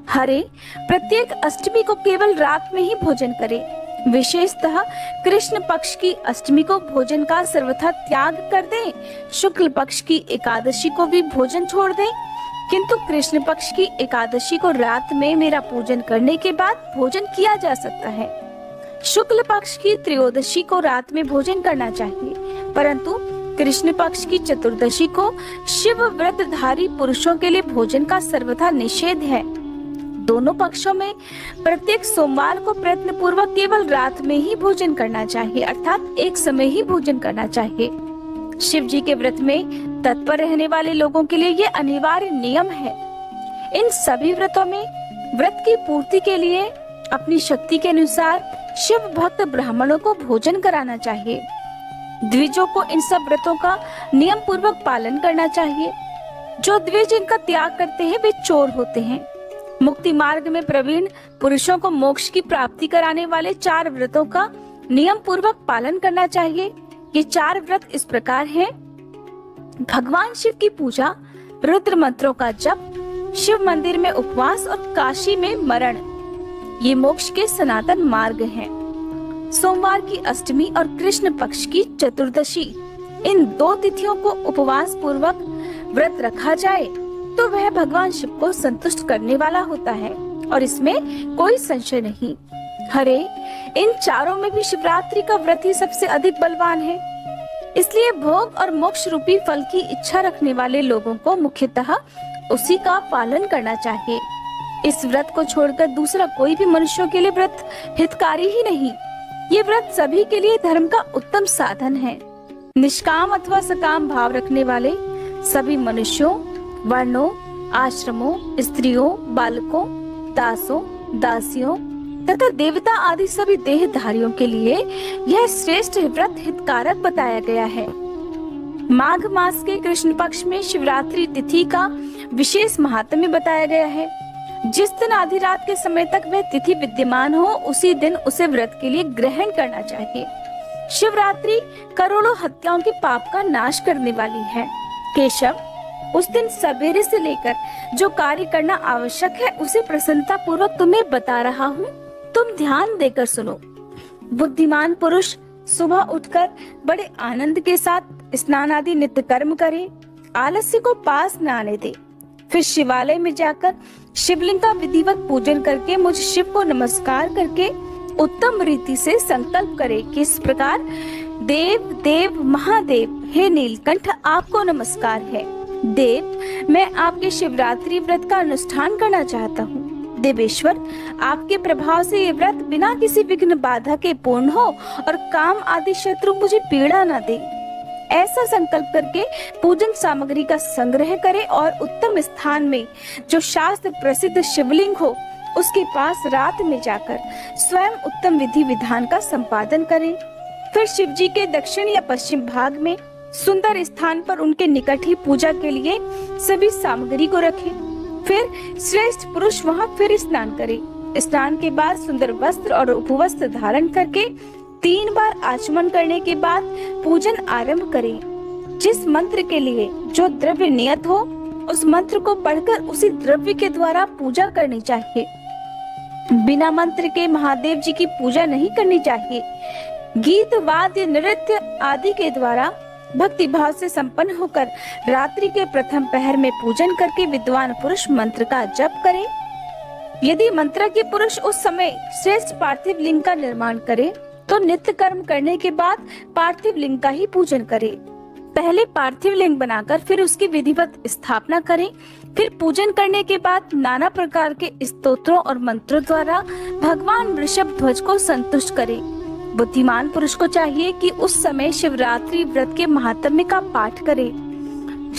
हरे, प्रत्येक अष्टमी को केवल रात में ही भोजन करें। विशेषतः कृष्ण पक्ष की अष्टमी को भोजन का सर्वथा त्याग कर दें। शुक्ल पक्ष की एकादशी को भी भोजन छोड़ दें, किंतु कृष्ण पक्ष की एकादशी को रात में मेरा पूजन करने के बाद भोजन किया जा सकता है। शुक्ल पक्ष की त्रयोदशी को रात में भोजन करना चाहिए, परंतु कृष्ण पक्ष की चतुर्दशी को शिव व्रतधारी पुरुषों के लिए भोजन का सर्वथा निषेध है। दोनों पक्षों में प्रत्येक सोमवार को प्रयत्न पूर्वक केवल रात में ही भोजन करना चाहिए, अर्थात एक समय ही भोजन करना चाहिए। शिव जी के व्रत में तत्पर रहने वाले लोगों के लिए ये अनिवार्य नियम है। इन सभी व्रतों में व्रत की पूर्ति के लिए अपनी शक्ति के अनुसार शिव भक्त ब्राह्मणों को भोजन कराना चाहिए। द्विजों को इन सब व्रतों का नियम पूर्वक पालन करना चाहिए। जो द्विज इनका त्याग करते हैं वे चोर होते हैं। मुक्ति मार्ग में प्रवीण पुरुषों को मोक्ष की प्राप्ति कराने वाले 4 व्रतों का नियम पूर्वक पालन करना चाहिए। ये 4 व्रत इस प्रकार हैं: भगवान शिव की पूजा, रुद्र मंत्रों का जप, शिव मंदिर में उपवास और काशी में मरण, ये मोक्ष के सनातन मार्ग हैं। सोमवार की अष्टमी और कृष्ण पक्ष की चतुर्दशी, इन 2 तिथियों को उपवास पूर्वक व्रत रखा जाए तो वह भगवान शिव को संतुष्ट करने वाला होता है और इसमें कोई संशय नहीं। हरे, इन चारों में भी शिवरात्रि का व्रत ही सबसे अधिक बलवान है। इसलिए भोग और मोक्ष रूपी फल की इच्छा रखने वाले लोगों को मुख्यतः उसी का पालन करना चाहिए। इस व्रत को छोड़कर दूसरा कोई भी मनुष्यों के लिए व्रत हितकारी ही नहीं। ये व्रत सभी के लिए धर्म का उत्तम साधन है। निष्काम अथवा सकाम भाव रखने वाले सभी मनुष्यों, वर्णों, आश्रमों, स्त्रियों, बालकों, दासों, दासियों तथा देवता आदि सभी देहधारियों के लिए यह श्रेष्ठ व्रत हितकारक बताया गया है। माघ मास के कृष्ण पक्ष में शिवरात्रि तिथि का विशेष महात्म्य बताया गया है। जिस दिन आधी रात के समय तक वह तिथि विद्यमान हो, उसी दिन उसे व्रत के लिए ग्रहण करना चाहिए। शिवरात्रि करोड़ों हत्याओं के पाप का नाश करने वाली है। केशव, उस दिन सवेरे से लेकर जो कार्य करना आवश्यक है उसे प्रसन्नता पूर्वक तुम्हें बता रहा हूँ, तुम ध्यान देकर सुनो। बुद्धिमान पुरुष सुबह उठकर बड़े आनंद के साथ स्नान आदि नित्य कर्म करे, आलस्य को पास न आने दे। फिर शिवालय में जाकर शिवलिंग का विधिवत पूजन करके मुझ शिव को नमस्कार करके उत्तम रीति से संकल्प करे कि इस प्रकार, देव देव महादेव, हे नीलकंठ, आपको नमस्कार है। देव, मैं आपके शिवरात्रि व्रत का अनुष्ठान करना चाहता हूँ। देवेश्वर, आपके प्रभाव से ये व्रत बिना किसी विघ्न बाधा के पूर्ण हो और काम आदि शत्रु मुझे पीड़ा न दे। ऐसा संकल्प करके पूजन सामग्री का संग्रह करे और उत्तम स्थान में जो शास्त्र प्रसिद्ध शिवलिंग हो उसके पास रात में जाकर स्वयं उत्तम विधि विधान का संपादन करें। फिर शिव जी के दक्षिण या पश्चिम भाग में सुंदर स्थान पर उनके निकट ही पूजा के लिए सभी सामग्री को रखें। फिर श्रेष्ठ पुरुष वहां फिर स्नान करे। स्नान के बाद सुंदर वस्त्र और उपवस्त्र धारण करके 3 बार आचमन करने के बाद पूजन आरंभ करें। जिस मंत्र के लिए जो द्रव्य नियत हो उस मंत्र को पढ़कर उसी द्रव्य के द्वारा पूजा करनी चाहिए। बिना मंत्र के महादेव जी की पूजा नहीं करनी चाहिए। गीत वाद्य नृत्य आदि के द्वारा भक्ति भाव से संपन्न होकर रात्रि के प्रथम पहर में पूजन करके विद्वान पुरुष मंत्र का जप करे। यदि मंत्र के पुरुष उस समय श्रेष्ठ पार्थिव लिंग का निर्माण करे तो नित्य कर्म करने के बाद पार्थिव लिंग का ही पूजन करे। पहले पार्थिव लिंग बनाकर फिर उसकी विधिवत स्थापना करें। फिर पूजन करने के बाद नाना प्रकार के स्तोत्रों और मंत्रों द्वारा भगवान वृषभ ध्वज को संतुष्ट करें। बुद्धिमान पुरुष को चाहिए कि उस समय शिवरात्रि व्रत के महात्म्य का पाठ करे।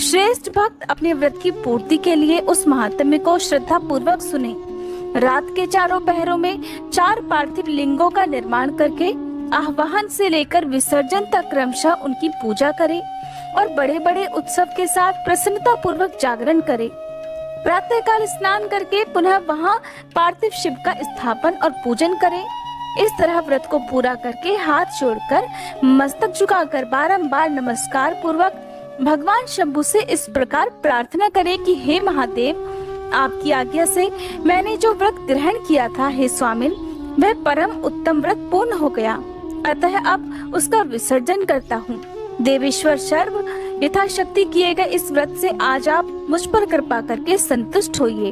श्रेष्ठ भक्त अपने व्रत की पूर्ति के लिए उस महात्म्य को श्रद्धा पूर्वक सुने। रात के चारों पहरों में 4 पार्थिव लिंगों का निर्माण करके आह्वान से लेकर विसर्जन तक क्रमशः उनकी पूजा करें और बड़े बड़े उत्सव के साथ प्रसन्नता पूर्वक जागरण करें। प्रातः काल स्नान करके पुनः वहां पार्थिव शिव का स्थापन और पूजन करें। इस तरह व्रत को पूरा करके हाथ जोड़कर मस्तक झुकाकर बारंबार नमस्कार पूर्वक भगवान शंभु से इस प्रकार प्रार्थना करें कि हे महादेव, आपकी आज्ञा से मैंने जो व्रत ग्रहण किया था, हे स्वामिन, वह परम उत्तम व्रत पूर्ण हो गया, अतः अब उसका विसर्जन करता हूँ। देवेश्वर सर्व यथाशक्ति किए गए इस व्रत से आज आप मुझ पर कृपा करके संतुष्ट होइए।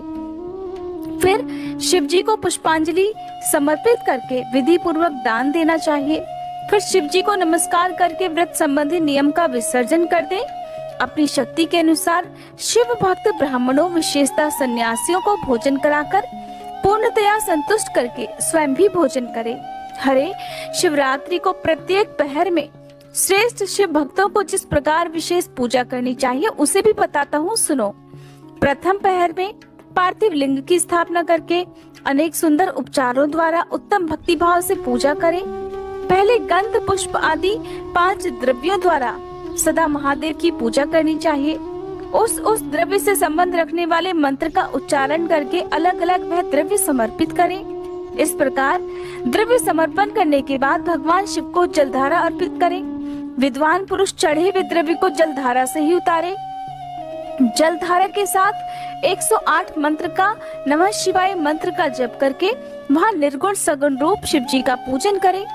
फिर शिव जी को पुष्पांजलि समर्पित करके विधि पूर्वक दान देना चाहिए। फिर शिव जी को नमस्कार करके व्रत संबंधी नियम का विसर्जन कर दे। अपनी शक्ति के अनुसार शिव भक्त ब्राह्मणों विशेषतः सन्यासियों को भोजन कराकर पूर्णतया संतुष्ट करके स्वयं भी भोजन करे। हरे, शिवरात्रि को प्रत्येक पहर में श्रेष्ठ शिव भक्तों को जिस प्रकार विशेष पूजा करनी चाहिए उसे भी बताता हूँ, सुनो। प्रथम पहर में पार्थिव लिंग की स्थापना करके अनेक सुंदर उपचारों द्वारा उत्तम भक्ति भाव से पूजा करें। पहले गंध पुष्प आदि 5 द्रव्यों द्वारा सदा महादेव की पूजा करनी चाहिए। उस द्रव्य से संबंध रखने वाले मंत्र का उच्चारण करके अलग अलग वह द्रव्य समर्पित करें। इस प्रकार द्रव्य समर्पण करने के बाद भगवान शिव को जलधारा अर्पित करें। विद्वान पुरुष चढ़े हुए द्रव्य को जलधारा से ही उतारे। जलधारा के साथ 108 मंत्र का नमः शिवाय मंत्र का जप करके वहां निर्गुण सगुण रूप शिव जी का पूजन करें।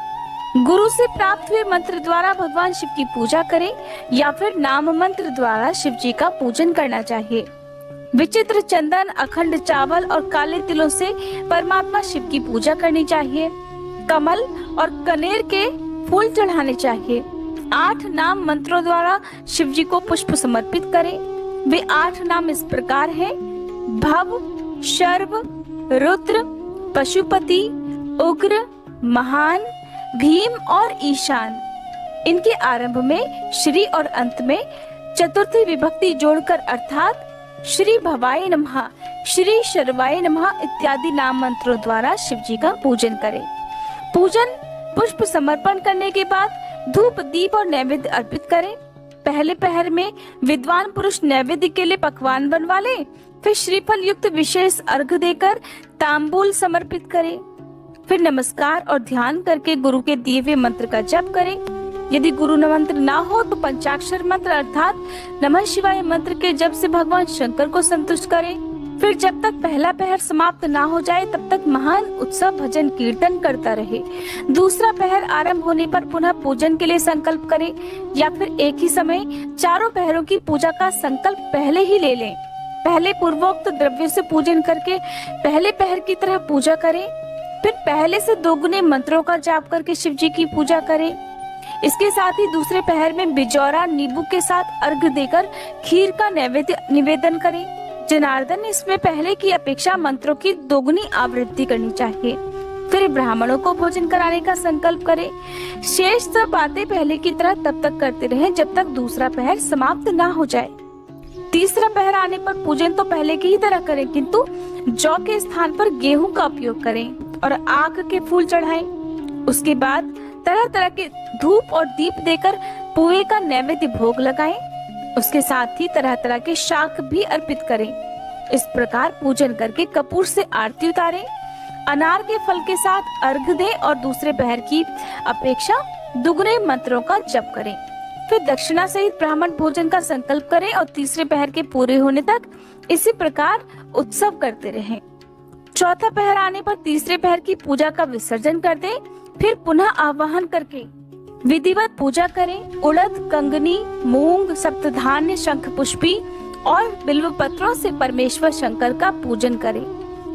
गुरु से प्राप्त हुए मंत्र द्वारा भगवान शिव की पूजा करें या फिर नाम मंत्र द्वारा शिव जी का पूजन करना चाहिए। विचित्र चंदन, अखंड चावल और काले तिलों से परमात्मा शिव की पूजा करनी चाहिए। कमल और कनेर के फूल चढ़ाने चाहिए। 8 नाम मंत्रों द्वारा शिव जी को पुष्प समर्पित करें। वे 8 नाम इस प्रकार हैं: भव, शर्व, रुद्र, पशुपति, उग्र, महान, भीम और ईशान। इनके आरंभ में श्री और अंत में चतुर्थी विभक्ति जोड़कर अर्थात श्री भवाय नमः, श्री शर्वाय नमः इत्यादि नाम मंत्रों द्वारा शिव जी का पूजन करें। पूजन पुष्प समर्पण करने के बाद धूप, दीप और नैवेद्य अर्पित करें। पहले पहर में विद्वान पुरुष नैवेद्य के लिए पकवान बनवा ले। फिर श्रीफल युक्त विशेष अर्घ देकर तांबूल समर्पित करें। फिर नमस्कार और ध्यान करके गुरु के दिए हुए मंत्र का जप करें। यदि गुरु मंत्र ना हो तो पंचाक्षर मंत्र अर्थात नमः शिवाय मंत्र के जप से भगवान शंकर को संतुष्ट करें। फिर जब तक पहला पहर समाप्त ना हो जाए तब तक महान उत्सव भजन कीर्तन करता रहे। दूसरा पहर आरंभ होने पर पुनः पूजन के लिए संकल्प करें या फिर एक ही समय चारों पहरों की पूजा का संकल्प पहले ही ले लें। पहले पूर्वोक्त द्रव्यों से पूजन करके पहले पहर की तरह पूजा करें। फिर पहले से 2 गुने मंत्रों का जाप करके शिव जी की पूजा करें। इसके साथ ही दूसरे पहर में बिजौरा नींबू के साथ अर्घ देकर खीर का नैवेद्य निवेदन करें। जनार्दन, इसमें पहले की अपेक्षा मंत्रों की 2 गुनी आवृत्ति करनी चाहिए। फिर ब्राह्मणों को भोजन कराने का संकल्प करें। शेष सब बातें पहले की तरह तब तक करते रहें जब तक दूसरा पहर समाप्त ना हो जाए। तीसरा पहर आने पर पूजन तो पहले की ही तरह करें, किंतु जौ के स्थान पर गेहूं का उपयोग करें और आक के फूल चढ़ाएं। उसके बाद तरह तरह के धूप और दीप देकर पुए का नैवेद्य भोग लगाएं। उसके साथ ही तरह तरह के शाक भी अर्पित करें। इस प्रकार पूजन करके कपूर से आरती उतारें। अनार के फल के साथ अर्घ दें और दूसरे पहर की अपेक्षा दुगने मंत्रों का जप करें। फिर दक्षिणा सहित ब्राह्मण भोजन का संकल्प करें और तीसरे पहर के पूरे होने तक इसी प्रकार उत्सव करते रहें। चौथा पहर आने पर तीसरे पहर की पूजा का विसर्जन कर दें। फिर पुनः आवाहन करके विधिवत पूजा करें। उड़द, कंगनी, मूंग, सप्तधान्य, शंख पुष्पी और बिल्व पत्रों से परमेश्वर शंकर का पूजन करें।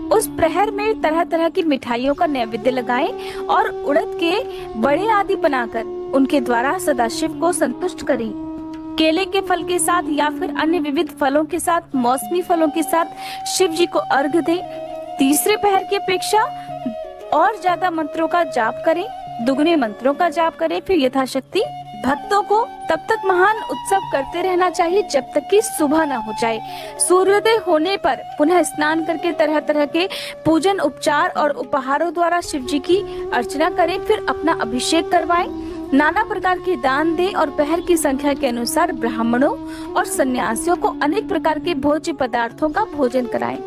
उस प्रहर में तरह तरह की मिठाइयों का नैवेद्य लगाएं और उड़द के बड़े आदि बनाकर उनके द्वारा सदाशिव को संतुष्ट करें। केले के फल के साथ या फिर अन्य विविध फलों के साथ, मौसमी फलों के साथ शिव जी को अर्घ दें। तीसरे पहर की अपेक्षा और ज्यादा मंत्रों का जाप करें, दुगने मंत्रों का जाप करें। फिर यथाशक्ति भक्तों को तब तक महान उत्सव करते रहना चाहिए जब तक कि सुबह न हो जाए। सूर्योदय होने पर पुनः स्नान करके तरह तरह के पूजन, उपचार और उपहारों द्वारा शिव जी की अर्चना करें। फिर अपना अभिषेक करवाएं, नाना प्रकार के दान दें और पहर की संख्या के अनुसार ब्राह्मणों और सन्यासियों को अनेक प्रकार के भोज्य पदार्थों का भोजन कराएं।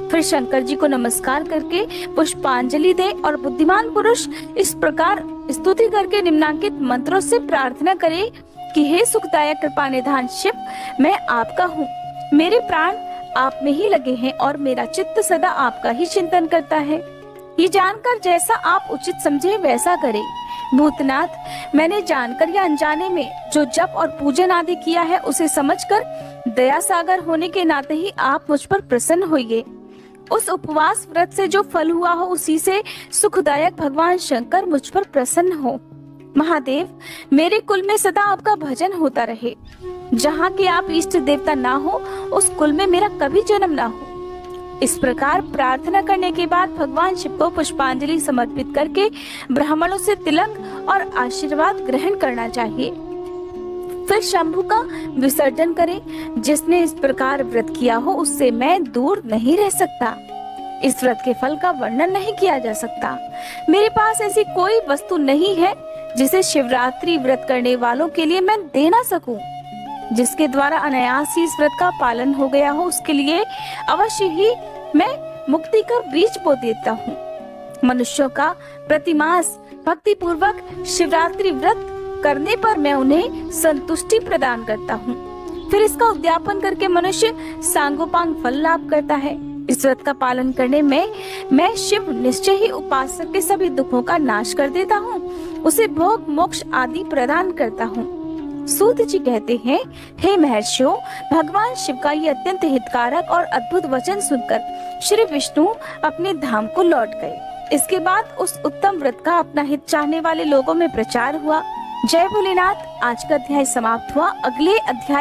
फिर शंकर जी को नमस्कार करके पुष्पांजलि दे और बुद्धिमान पुरुष इस प्रकार स्तुति करके निम्नांकित मंत्रों से प्रार्थना करे कि हे सुखदायक कृपा निधान शिव, मैं आपका हूँ, मेरे प्राण आप में ही लगे हैं और मेरा चित्त सदा आपका ही चिंतन करता है। ये जानकर जैसा आप उचित समझे वैसा करें। भूतनाथ, मैंने जानकर या अनजाने में जो जप और पूजन आदि किया है उसे समझकर दया सागर होने के नाते ही आप मुझ पर प्रसन्न होइए। उस उपवास व्रत से जो फल हुआ हो उसी से सुखदायक भगवान शंकर मुझ पर प्रसन्न हो। महादेव, मेरे कुल में सदा आपका भजन होता रहे। जहाँ के आप इष्ट देवता ना हो उस कुल में मेरा कभी जन्म ना हो। इस प्रकार प्रार्थना करने के बाद भगवान शिव को पुष्पांजलि समर्पित करके ब्राह्मणों से तिलक और आशीर्वाद ग्रहण करना चाहिए। फिर शंभु का विसर्जन करें। जिसने इस प्रकार व्रत किया हो उससे मैं दूर नहीं रह सकता। इस व्रत के फल का वर्णन नहीं किया जा सकता। मेरे पास ऐसी कोई वस्तु नहीं है जिसे शिवरात्रि व्रत करने वालों के लिए मैं दे ना सकूं। जिसके द्वारा अनायास ही इस व्रत का पालन हो गया हो उसके लिए अवश्य ही मैं मुक्ति का बीज बो देता हूँ। मनुष्यों का प्रतिमास भक्ति पूर्वक शिवरात्रि व्रत करने पर मैं उन्हें संतुष्टि प्रदान करता हूँ। फिर इसका उद्यापन करके मनुष्य सांगोपांग फल लाभ करता है। इस व्रत का पालन करने में मैं शिव निश्चय ही उपासक के सभी दुखों का नाश कर देता हूँ, उसे भोग मोक्ष आदि प्रदान करता हूँ। सूत जी कहते हैं, हे महर्षियों, भगवान शिव का ये अत्यंत हितकारक और अद्भुत वचन सुनकर श्री विष्णु अपने धाम को लौट गए। इसके बाद उस उत्तम व्रत का अपना हित चाहने वाले लोगों में प्रचार हुआ। जय भोलेनाथ। आज का अध्याय समाप्त हुआ। अगले अध्याय